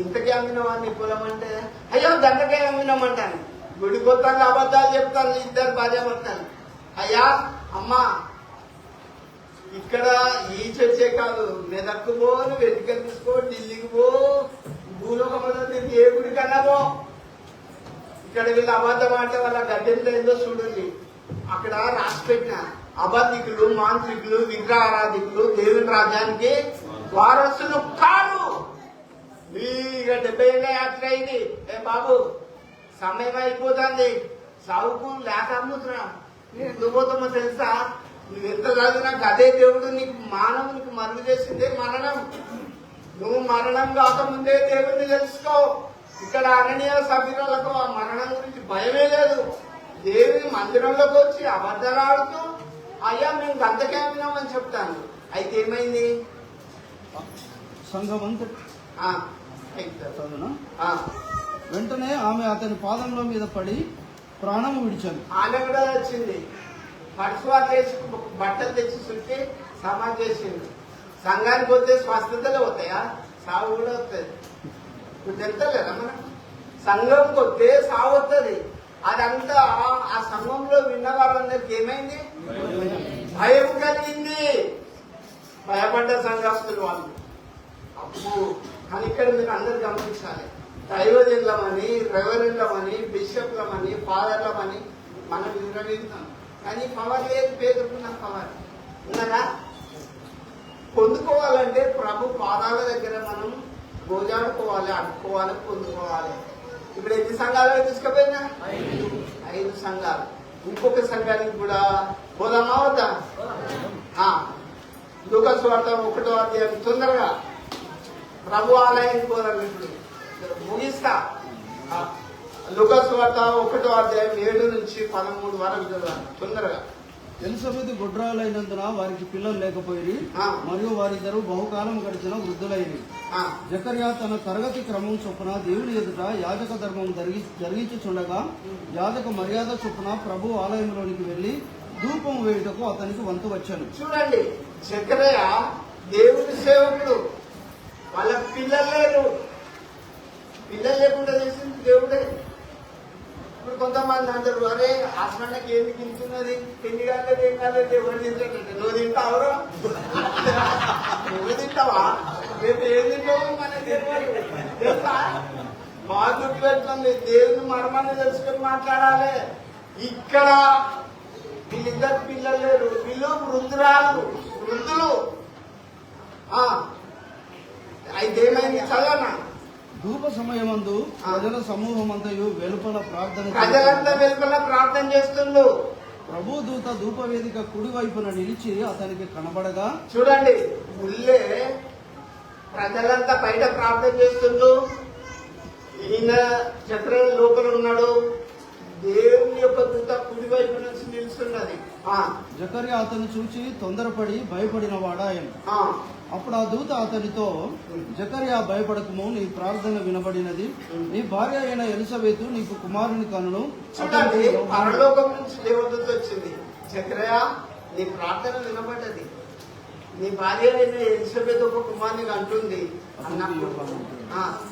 ఇంతకే అమ్మినామని పొలం అంటే, అయ్యో గంటకే అమ్మినామంటాను. గుడి కొత్తాను అబద్ధాలు చెప్తాను, 2 భార్యాభర్తలు. అయ్యా అమ్మా, ఇక్కడ ఈ చర్చే కాదు, మెదక్కు పో, వెతికలు తీసుకో, ఢిల్లీకి పో, భూలోకమంతా తిరిగి ఏ గుడి కన్నా పో. ఇక్కడ వీళ్ళు అబద్ధం అంటే వాళ్ళ గడ్డెంతో ఏందో చూడండి. అక్కడ రాసి పెట్టిన అబద్ధికులు, మాంత్రికులు, విగ్రహారాధికులు దేవుని రాజ్యానికి వారసులు కాదు. ఇక 70 ఏళ్ళ యాత్ర అయింది. ఏ బాబు, సమయం అయిపోతుంది, చదువుకు లేక అమ్ముతున్నా. నేను ఎందుకు పోతామో తెలుసా? నువ్వు ఎంత చదివినా అదే దేవుడు నీకు మానవునికి మరుగు చేసిందే మరణం. నువ్వు మరణం కాకముందే దేవుడిని తెలుసుకో. ఇక్కడ అననీయ సభ్యులకు ఆ మరణం గురించి భయమే లేదు. దేవుని మందిరంలోకి వచ్చి అబద్ధాలు ఆడుతూ, అయ్యా మేము గంతకే అమ్మినామని చెప్తాను. అయితే ఏమైంది? సంఘమంతా వెంటనే ఆమె అతని పాదంలో మీద పడి ప్రాణము విడిచాను. ఆమె కూడా వచ్చింది, పడుచువా చేసి బట్టలు తెచ్చి చుట్టి సమాజ్ చేసింది. సంఘానికి పోతే స్వస్థతలే అవుతాయా? సావు కూడా వస్తుంది. నువ్వు తెలుస్తలేదా? మనం సంఘంకి వస్తే సావు వస్తుంది. అదంతా ఆ సంఘంలో విన్న వాళ్ళందరికీ ఏమైంది? భయం కలిగింది. భయపడ్డ సంఘస్థులు వాళ్ళు. అప్పుడు కానీ ఇక్కడ మీరు అందరు గమనించాలి, దైవజనులమని, రెవరెండ్లమని, బిషప్లమని, ఫాదర్లమని మనం విరమిస్తాం. కానీ పవర్ లేదు, పేదకున్న పవర్ ఉన్నదా? పొందుకోవాలంటే ప్రభు పాదాల దగ్గర మనం గోజాడుకోవాలి, అడుక్కోవాలి, పొందుకోవాలి. ఇప్పుడు ఎన్ని సంఘాలు తీసుకుపోయినా? 5 సంఘాలు. ఇంకొక సంఘానికి కూడా పోదామా వద్దా? లూకాసు సువార్త 1వ అధ్యాయం తొందరగా ప్రభు ఆలయానికి పోదాం. ఇప్పుడు ముగిస్తా. లూకాసు సువార్త 1వ అధ్యాయం 7 నుంచి 13 వరకు చదవాలి తొందరగా. ఎలిజబెత్ గుడ్రాలైనందున వారికి పిల్లలు లేకపోయి, మరియు వారిద్దరు బహుకాలం గడిచిన వృద్ధులైనవి. జకర్యా తన తరగతి క్రమం చొప్పున దేవుని ఎదుట యాజక ధర్మం జరిగించుచుండగా, యాజక మర్యాద చొప్పున ప్రభు ఆలయంలోనికి వెళ్లి ధూపం వేయుటకు అతనికి వంతు వచ్చాను. చూడండి, జకర్యా దేవుని సేవకుడు, వాళ్ళ పిల్లలు లేరు. పిల్లలు లేకుండా చేసింది దేవుడే. ఇప్పుడు కొంతమంది అందరు, అరే ఆసనానికి ఏమి తింటున్నది, తిండి కాలేదు, ఏం కాలేదు, ఎవరు తింటాడంటే నువ్వు తింటావురా? నువ్వు తింటావా? రేపు ఏం తింటావు మనకి తెలియదు. తెలుసా? బాగా గుర్తు పెట్టుకుంది, దేవుని మర్మాన్ని తెలుసుకొని మాట్లాడాలి. ఇక్కడ వీళ్ళిద్దరు పిల్లలు లేరు, వీళ్ళు వృద్ధురాలు, వృద్ధులు. అయితే ఏమైంది? చదవనా? ధూప సమయమందు ప్రజల సమూహం అంతయు వెలుపల ప్రార్థన, ప్రజలంతా వెలుపల ప్రార్థన చేస్తుండ్రు. ప్రభు దూత ధూప వేదిక కుడి వైపున నిలిచి అతనికి కనబడగా, చూడండి, ఊళ్ళే ప్రజలంతా బయట ప్రార్థన చేస్తుండ్రు. ఈయన చక్ర లోపల ఉన్నాడు. దేవుని యొక్క దూత కుడి వైపు నుంచి నిలుస్తున్నది. జకర్యా అతను చూచి తొందరపడి భయపడిన వాడాయను. అప్పుడు ఆ దూత అతనితో, జకర్యా భయపడకము, నీ ప్రార్థన వినబడినది, నీ భార్య అయిన ఎలిజబెతు నీకు కుమారుని కనును. చూడండి, పరలోకం నుంచి దేవదూత వచ్చింది. జకర్యా, నీ ప్రార్థన వినబడ్డది, నీ భార్య అయిన ఎలిజబెతు ఒక కుమారుని అంటుంది అన్నప్పుడు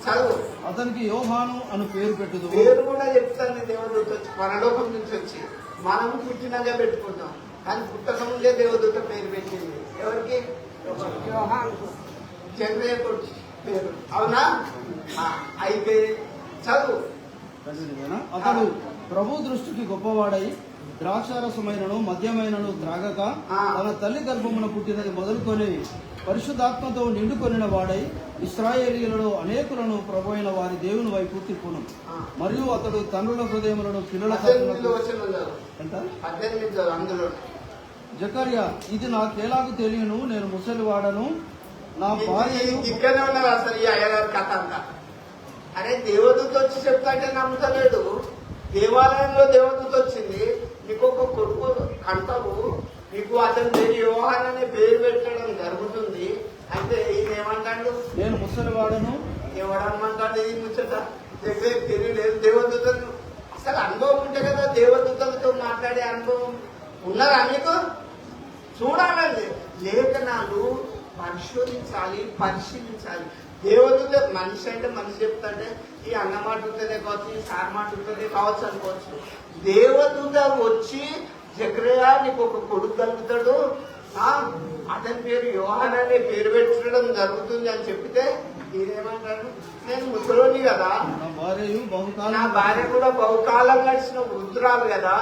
చదువు. అతనికి యోహాను అని పేరు పెట్టుదు. పేరు కూడా చెప్తాను దేవదూత వచ్చి, పరలోకం నుంచి వచ్చి. మనం పుట్టినగా పెట్టుకుంటాం, కానీ పుట్టక ముందే దేవదూత పేరు పెట్టింది. ఎవరికి? జక్రియా కొడుకు పేరు అవునా? అయితే చదువు. అతడు ప్రభు దృష్టికి గొప్పవాడై ద్రాక్షారసమైనను మద్యమైనను త్రాగక తన తల్లి గర్భమున పుట్టినది మొదలుకొని పరిశుద్ధాత్మతో నిండుకొనిన వాడై ఇశ్రాయేలీయులలో అనేకులను ప్రభు అయిన వారి దేవుని వైపు తిప్పును. మరియు అతడు తండ్రుల హృదయములను పిల్లల అందులో జకర్యా, ఇది నాకేలాగు తెలియను, నేను ముసలివాడను, నా భార్య ఇక్కడే ఉన్నారు. అసలు ఈ అయ్యగారి కథ అంతా అరే దేవదూత వచ్చి చెప్తాంటే నమ్ముతలేడు. దేవాలయంలో దేవదూత వచ్చింది, నీకు ఒక కొడుకు కంటావు, నీకు అతని పేరు యోహాన్ అనే పేరు పెట్టడం జరుగుతుంది అంటే ఈయన ఏమంటాడు? నేను ముసలివాడను. ఎవడమ్మంటాడు? ఇది ముచ్చట దగ్గర తెలియలేదు. దేవదూతలు అసలు అనుభవం ఉంటే కదా దేవదూతలతో మాట్లాడే అనుభవం ఉన్నారా మీకు? చూడాలండి, లేఖనాలు పరిశోధించాలి, పరిశీలించాలి. దేవదూత మనిషి అంటే మనిషి చెప్తాంటే ఈ అన్న మాట ఉంటేనే కావచ్చు, ఈ సార్ మాట ఉంటేనే కావచ్చు అనుకోవచ్చు. దేవదూత వచ్చి జకరియా నీకు ఒక కొడుకు కలుగుతాడు, అతని పేరు యోహాన్ అనే పేరు పెట్టడం జరుగుతుంది అని చెప్తే ఈయనేమంటాడు? నేను ముసలోని కదా, నా భార్య కూడా బహుకాలం గడిచిన వృద్ధురాలు కదా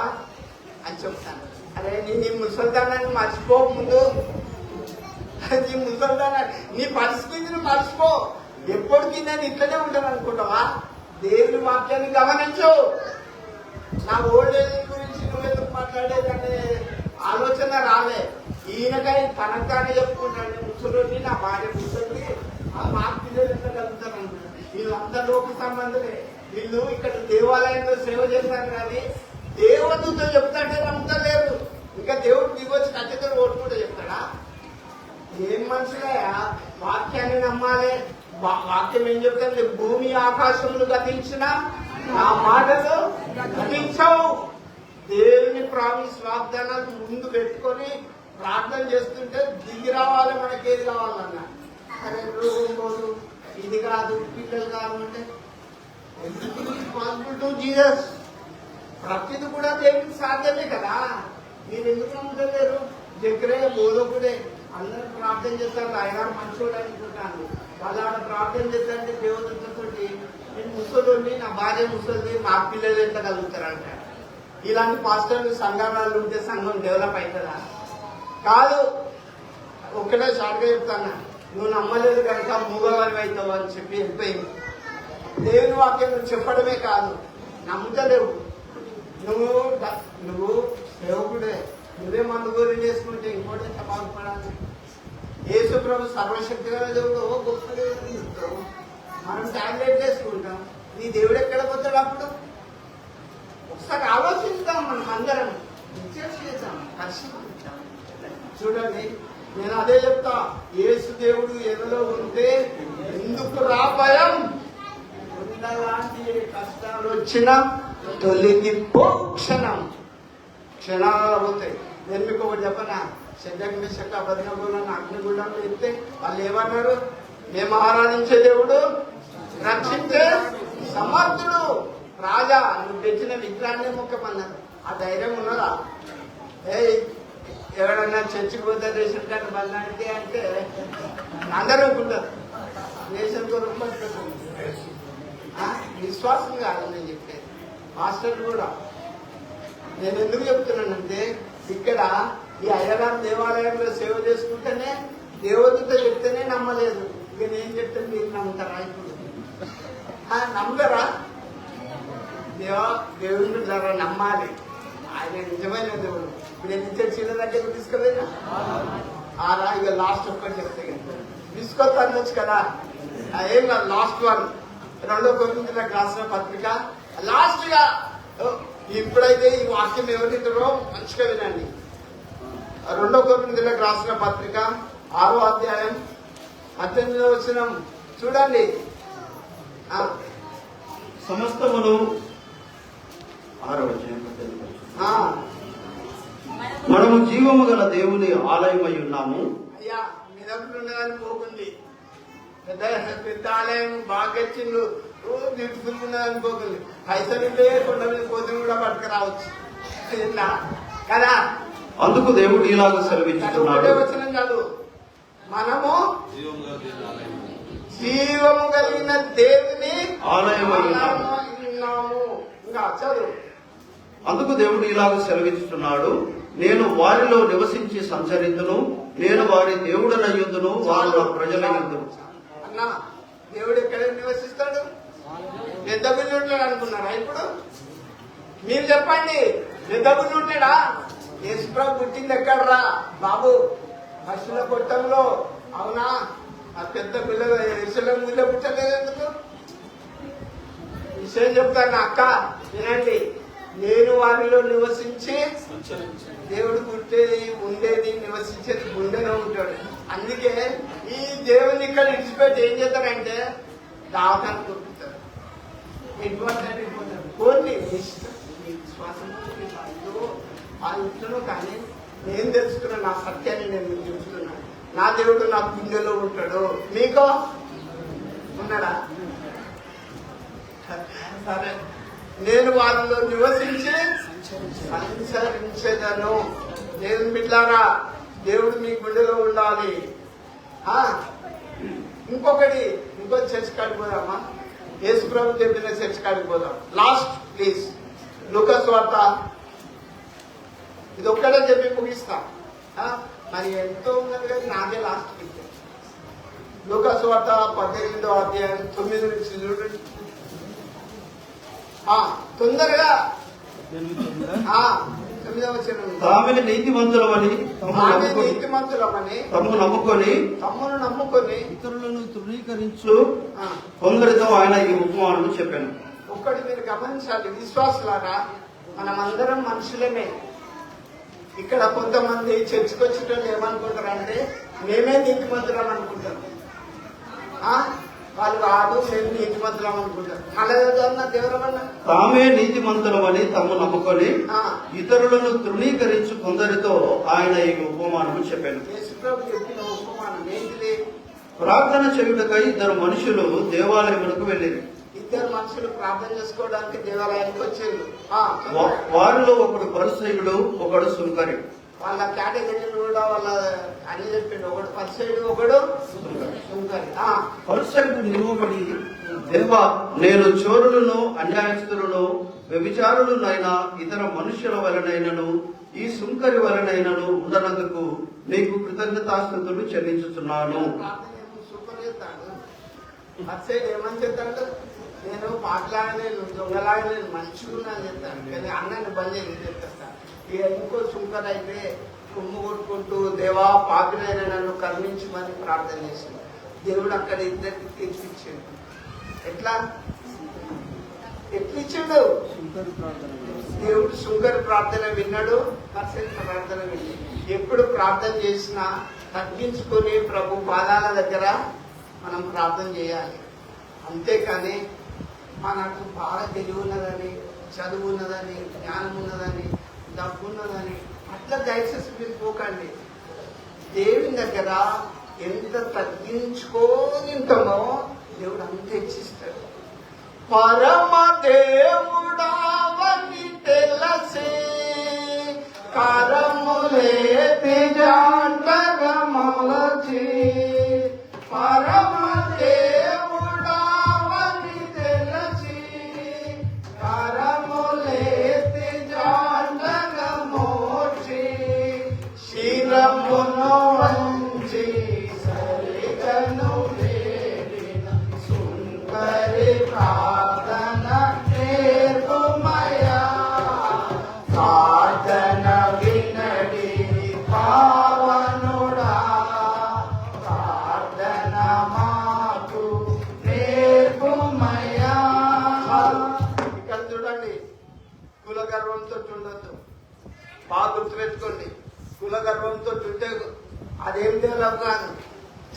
అని చెప్తాను. అరే నీ ముసల్దానాన్ని మర్చిపో, ముందు నీ ముసల్దానాన్ని, నీ పరిస్థితిని మర్చిపో. ఎప్పటికీ నేను ఇట్లనే ఉంటాను అనుకుంటావా? దేవుని వాక్యాన్ని గమనించు. నా ఓల్డ్ ఏజ్ గురించి నువ్వెందుకు మాట్లాడేదనే ఆలోచన రాలే. ఈయనకై తనకానే చెప్పుకుంటాడు, ముసలి నా భార్య ముసలి, మా పిల్లలు ఎంత కలుగుతారు అనుకుంటారు. వీళ్ళంతా లోక సంబంధమే. వీళ్ళు ఇక్కడ దేవాలయంలో సేవ చేశారు కానీ దేవదూతలు చెప్తాంటే నమ్ముతలేరు. ఇంకా దేవుడు దిగొచ్చి ఖచ్చితంగా ఓటు కూడా చెప్తాడా? ఏం మనుషులయా? వాక్యాన్ని నమ్మాలి. వాక్యం ఏం చెప్తారు? భూమి ఆకాశములు గతించిన నా మాటలు గతించవు. దేవుని ప్రామిస్ వాగ్దానాలు ముందు పెట్టుకొని ప్రార్థన చేస్తుంటే దిగి రావాలి. మనకి ఏది కావాలన్నా అరే రోగం పోదు, ఇది కాదు, పిల్లలు కావాలంటే పాసిబుల్ టు జీసస్. ప్రతిది కూడా దేవునికి సాధ్యమే కదా. మీరు ఎందుకు నమ్ముతలేరు? జకరియా బోధకుడే, అందరూ ప్రార్థన చేస్తారు. ఆయన మంచోడు అనుకుంటాను. వాళ్ళు ఆడ ప్రార్థన చేస్తారంటే దేవదూతతోటి నేను ముసలి, నా భార్య ముసలి, మా పిల్లలు ఎంత కలుగుతారంట. ఇలాంటి పాస్టర్లు సంఘాలు ఉంటే సంఘం డెవలప్ అవుతుందా? కాదు. ఒక్కడే షార్ట్గా చెప్తాను, నువ్వు నమ్మలేదు కనుక మూగవారి అవుతావు అని చెప్పి వెళ్ళిపోయింది. దేవుని వాక్యం నువ్వు చెప్పడమే కాదు, నమ్ముతలేవు. నువ్వు సేవకుడే, నువ్వే మందు గోరి చేసుకుంటే ఇంకోటి ఎంత బాగుపడాలి? యేసు ప్రభు సర్వశక్తి గల దేవుడు, గొప్ప దేవుడు చెప్తావు. మనం టాబ్లెట్ చేసుకుంటాం, నీ దేవుడు ఎక్కడ పోతాడు? అప్పుడు ఒకసారి ఆలోచిస్తాం. మనం అందరం చేద్దాం, పరిశీలిద్దాం. చూడండి, నేను అదే చెప్తా, యేసు దేవుడు ఎదలో ఉంటే ఎందుకు భయం? లాంటి కష్టాలు వచ్చినా తొలగిపో క్షణాలు అవుతాయి. నేను మీకు ఒకటి చెప్పనా? శంకర్ మిషక అబద్ధగులను అగ్నిగుండంలో ఎత్తే వాళ్ళు ఏమన్నారు? మేము ఆరాధించే దేవుడు రక్షించే సమర్థుడు, రాజా, నువ్వు తెచ్చిన విగ్రహాన్ని ముఖ్యమన్నారు. ఆ ధైర్యం ఉన్నదా? ఎవడన్నా చర్చికి పోతే రేషన్ కార్డు బంధానికి అంటే అందరూ అనుకుంటారు. రేషన్ కొరకు విశ్వాసం కాదు నేను చెప్పేది. మాస్టర్లు కూడా నేను ఎందుకు చెప్తున్నానంటే, ఇక్కడ ఈ అయ్యగారు దేవాలయంలో సేవ చేసుకుంటేనే దేవదూత చెప్తేనే నమ్మలేదు. ఇక నేను చెప్తే మీరు నమ్ముతారా? ఇప్పుడు నమ్మరా? దేవుడు జర నమ్మాలి. ఆయన నిజమైన దేవుడు. ఇప్పుడు నేను ఇచ్చే చీల దగ్గర తీసుకెళ్ళినా ఆరా. ఇక లాస్ట్ ఒక్కటి చెప్తే తీసుకొస్తాను వచ్చు కదా. ఏం కాదు, లాస్ట్ వన్. 2 కొరింథీయులకు రాసిన పత్రిక లాస్ట్ గా. ఇప్పుడైతే ఈ వాక్యం ఎవరిద్దరో మంచిగా వినండి. 2 కొరింథీయులకు రాసిన పత్రిక 6వ అధ్యాయం 18వ వచనం చూడండి. సమస్తమును 6వ అధ్యాయం మనము జీవము గల దేవుని ఆలయమై ఉన్నాము. అయ్యా మీ దగ్గర ఉన్నదాన్ని పోకుంది. పెద్ద పెద్ద ఆలయం బాగొచ్చిండు, రోజు బ్యూటిఫుల్ ఉన్నదని పోకుంది. పైసలు ఉంటే కొండ మీద కోతులు కూడా పట్టుకురావచ్చు కదా. అందుకు దేవుడు ఇలాగ సెలవిస్తున్నాడు. వచ్చిన కాదు, మనము జీవము కలిగిన దేవుని ఆలయమై ఉన్నాము. ఉన్నాము. ఇంకా చదువు. అందుకు దేవుడు ఇలాగ సెలవిస్తున్నాడు, నేను వారిలో నివసించి సంచరించును, నేను వారి దేవుడనయ్యుందును, వారు నా ప్రజలయ్యుందును. అన్నా, దేవుడు ఎక్కడ నివసిస్తాడు? పెద్ద బిల్లు ఉంటాడు అనుకున్నారా? ఇప్పుడు మీరు చెప్పండి, పెద్ద బిల్లు ఉంటాడా? యేసుప్రభు పుట్టింది ఎక్కడరా బాబు? పశువుల కొట్టంలో. అవునా? ఆ పెద్ద పిల్లలు యేసుల ముందే పుట్టలేదు ఎందుకు? విషయం చెప్తాను అక్క, వినండి. నేను వారిలో నివసించి, దేవుడు పుట్టేది, ఉండేది, నివసించేది గుండెలో ఉంటాడు. అందుకే ఈ దేవుని ఇక్కడ ఇడిచిపెట్టి ఏం చేస్తారంటే దావకాన్ని కొట్టుతారు. కోర్ని విశ్వాసం వాళ్ళు. కానీ నేను తెలుసుకున్నా, నా సత్యాన్ని నేను మీకు చెప్తున్నాను. నా దేవుడు నా గుండెలో ఉంటాడు. మీకో ఉన్నాడా? సరే, నేను వాళ్ళలో నివసించి సంచరించేదను. దేవుని బిడ్డలారా, దేవుడు మీ గుండెలో ఉండాలి. ఇంకో చర్చ్ కాడికి పోదామా? యేసు ప్రభు చెప్పిన చర్చ్ కాడికి పోదాం. లాస్ట్ ప్లీజ్, లూకా సువార్త. ఇది ఒక్కడే చెప్పి ముగిస్తా. మరి ఎంతో ఉన్నది కానీ నాదే లాస్ట్ పిక్చర్. లూకా సువార్త 18వ అధ్యాయం 9 నుంచి చూడండి. తొందరగా 9వ వచనం. తామే నీతిమంతులమని తమ్మును నమ్ముకొని ఇతరులను తృణీకరించు కొందరితో ఆయన ఈ ఉపమానం చెప్పాను. ఒక్కటి మీరు గమనించాలి విశ్వాసులారా, మనమందరం మనుషులమే. ఇక్కడ కొంతమంది చర్చకు వచ్చేటోళ్ళు ఏమనుకుంటారంటే మేమే నీతిమంతులం అనుకుంటారు. వాళ్ళు కాదు, మేము నీతిమంతులం అనుకుంటారు. అలా దేవురమన్నా తామే నీతిమంతులమని తమ్ము నమ్ముకొని ఇతరులను తృణీకరించు కొందరితో ఆయన ఈ ఉపమానము చెప్పాను. యేసుప్రభు చెప్పిన ఉపమానం ఏంటిది? ప్రార్థన చేయుటకై ఇద్దరు మనుషులు దేవాలయములకు వెళ్ళిరి. ఇద్దరు మనుషులు ప్రార్థన చేసుకోవడానికి దేవాలయానికి వచ్చారు. వారిలో ఒకడు పరిసయ్యుడు, ఒకడు సుంకరి. వాళ్ళ కేటగిరీలు కూడా వాళ్ళ అని చెప్పిండు. ఒకడు పరిసయ్యుడు, ఒకడు సుంకరి. పరిసయ్యుడు నిలువబడి, దేవా, నేను చోరులను, అన్యాయస్తులను, వ్యభిచారులనైనా ఇతర మనుష్యుల వలనైనను ఈ సుంకరి వలనైనను ఉండనందుకు నీకు కృతజ్ఞతాస్తుతులు చెల్లించుతున్నాను. సూపర్ చేస్తాడు. పరిసయ్యుడు ఏమని చెప్తాడు? నేను పాటలాగలేను, దొంగలాగలేను, మంచిగా చెప్తాను. కానీ అన్నని బంద్ చేసి చెప్తాను. ఇక ఇంకో సుంకర్ అయితే కొమ్ము కొట్టుకుంటూ దేవా పాపినైన నన్ను కరుణించమని ప్రార్థన చేసింది. దేవుడు అక్కడ ఇద్దరికి తీర్పిచ్చాడు. ఎట్లిచ్చాడు? దేవుడు సుంకరి ప్రార్థన విన్నాడు, పరిసయ్యుడి ప్రార్థన విన్నాడు. ఎప్పుడు ప్రార్థన చేసినా తగ్గించుకొని ప్రభు పాదాల దగ్గర మనం ప్రార్థన చేయాలి. అంతేకాని మనకు బాగా తెలివి ఉన్నదని, చదువు ఉన్నదని, జ్ఞానం ఉన్నదని, డబ్బు ఉన్నదని అట్లా దయచేసి మీరు పోకండి. దేవుని దగ్గర ఎంత తగ్గించుకొని ఉంటామో దేవుడు అంత హెచ్చిస్తాడు. పరమ దేవుడావని తెలిసి కరములేతి జాంటగా మొలచి, పరమ దేవుడావని తెలిసి కరములేతి జాంటగా మోచి, శిరమును వంచి సరిగను వేడిన సుందరి ప్రార్థన నేర్పుమయా, ప్రార్థన వినడి పావనుడా, ప్రార్థన మాకు నేర్పుమయా. ఇక్కడ చూడండి, కుల గర్వంతో ఉండొద్దు. బాగా గుర్తుపెట్టుకోండి. కుల గర్వంతో ఉంటే అదేం డెవలప్ కాదు.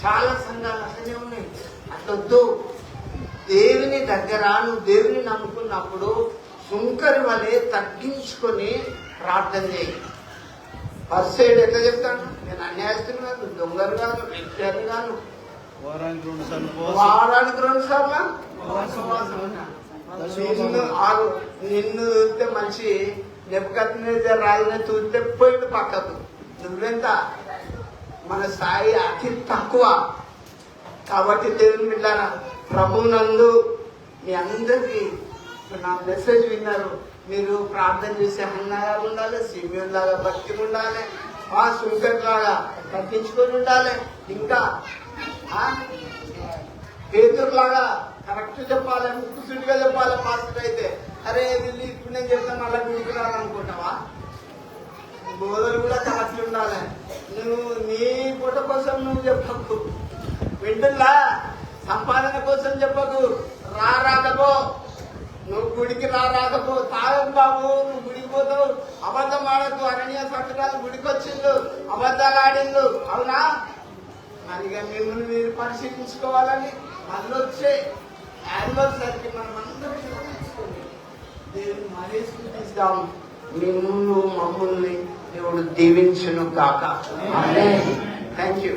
చాలా సంఘాలు అట్లనే ఉన్నాయి. అట్లొద్దు. దేవుని దగ్గర నువ్వు దేవుని నమ్ముకున్నప్పుడు సుంకరి వలె తగ్గించుకొని ప్రార్థన చేయి. పరిసయ్యుడు ఎట్లా చెప్తాను? నేను అన్యాయస్తులు కాదు, దొంగలు కాదు, వ్యక్తి కాదు. వారానికి 2 సార్లు నిన్ను చూస్తే మంచి నెప్పుకత్తినేజర్ రాజుని చూస్తే పోయింది పక్కకు. నువ్వెంత మన స్థాయి అతి తక్కువ. కాబట్టి దేవుని బిడ్డలారా, ప్రభువునందు మీ అందరికీ నా మెసేజ్ విన్నారు. మీరు ప్రార్థన చేసే హన్నాగా ఉండాలి, సిమియోన్ లాగా భక్తి ఉండాలి, సుంకర్ లాగా తగ్గించుకొని ఉండాలి, ఇంకా పేదరులాగా కరెక్ట్ చెప్పాలి, ముక్కుసుడిగా చెప్పాలి. పాస్టర్ అయితే అరే వీళ్ళు ఇప్పుడు నేను చెప్తాను అలా గుడికురాలనుకుంటావా? బోధలు కూడా కరెక్ట్ ఉండాలి. నువ్వు నీ పూట కోసం నువ్వు చెప్పకు, వింటున్నా సంపాదన కోసం చెప్పకు. రాకపో, నువ్వు గుడికి రాకపో, తాగకు బాబు, నువ్వు గుడికి పోతావు. అబద్ధం ఆడద్దు. అరణ్య సంవత్సరాలు గుడికి వచ్చిండు, అబద్ధాలు ఆడిండు, అవునా? మరిగా మిమ్మల్ని మీరు పరిశీలించుకోవాలని మళ్ళీ వచ్చే యానివర్సరీకి మనం అందరం దేవుని మరీ స్థుతిస్తాం. మిమ్మల్ని మమ్మల్ని దేవుడు దీవించును కాక. Thank you.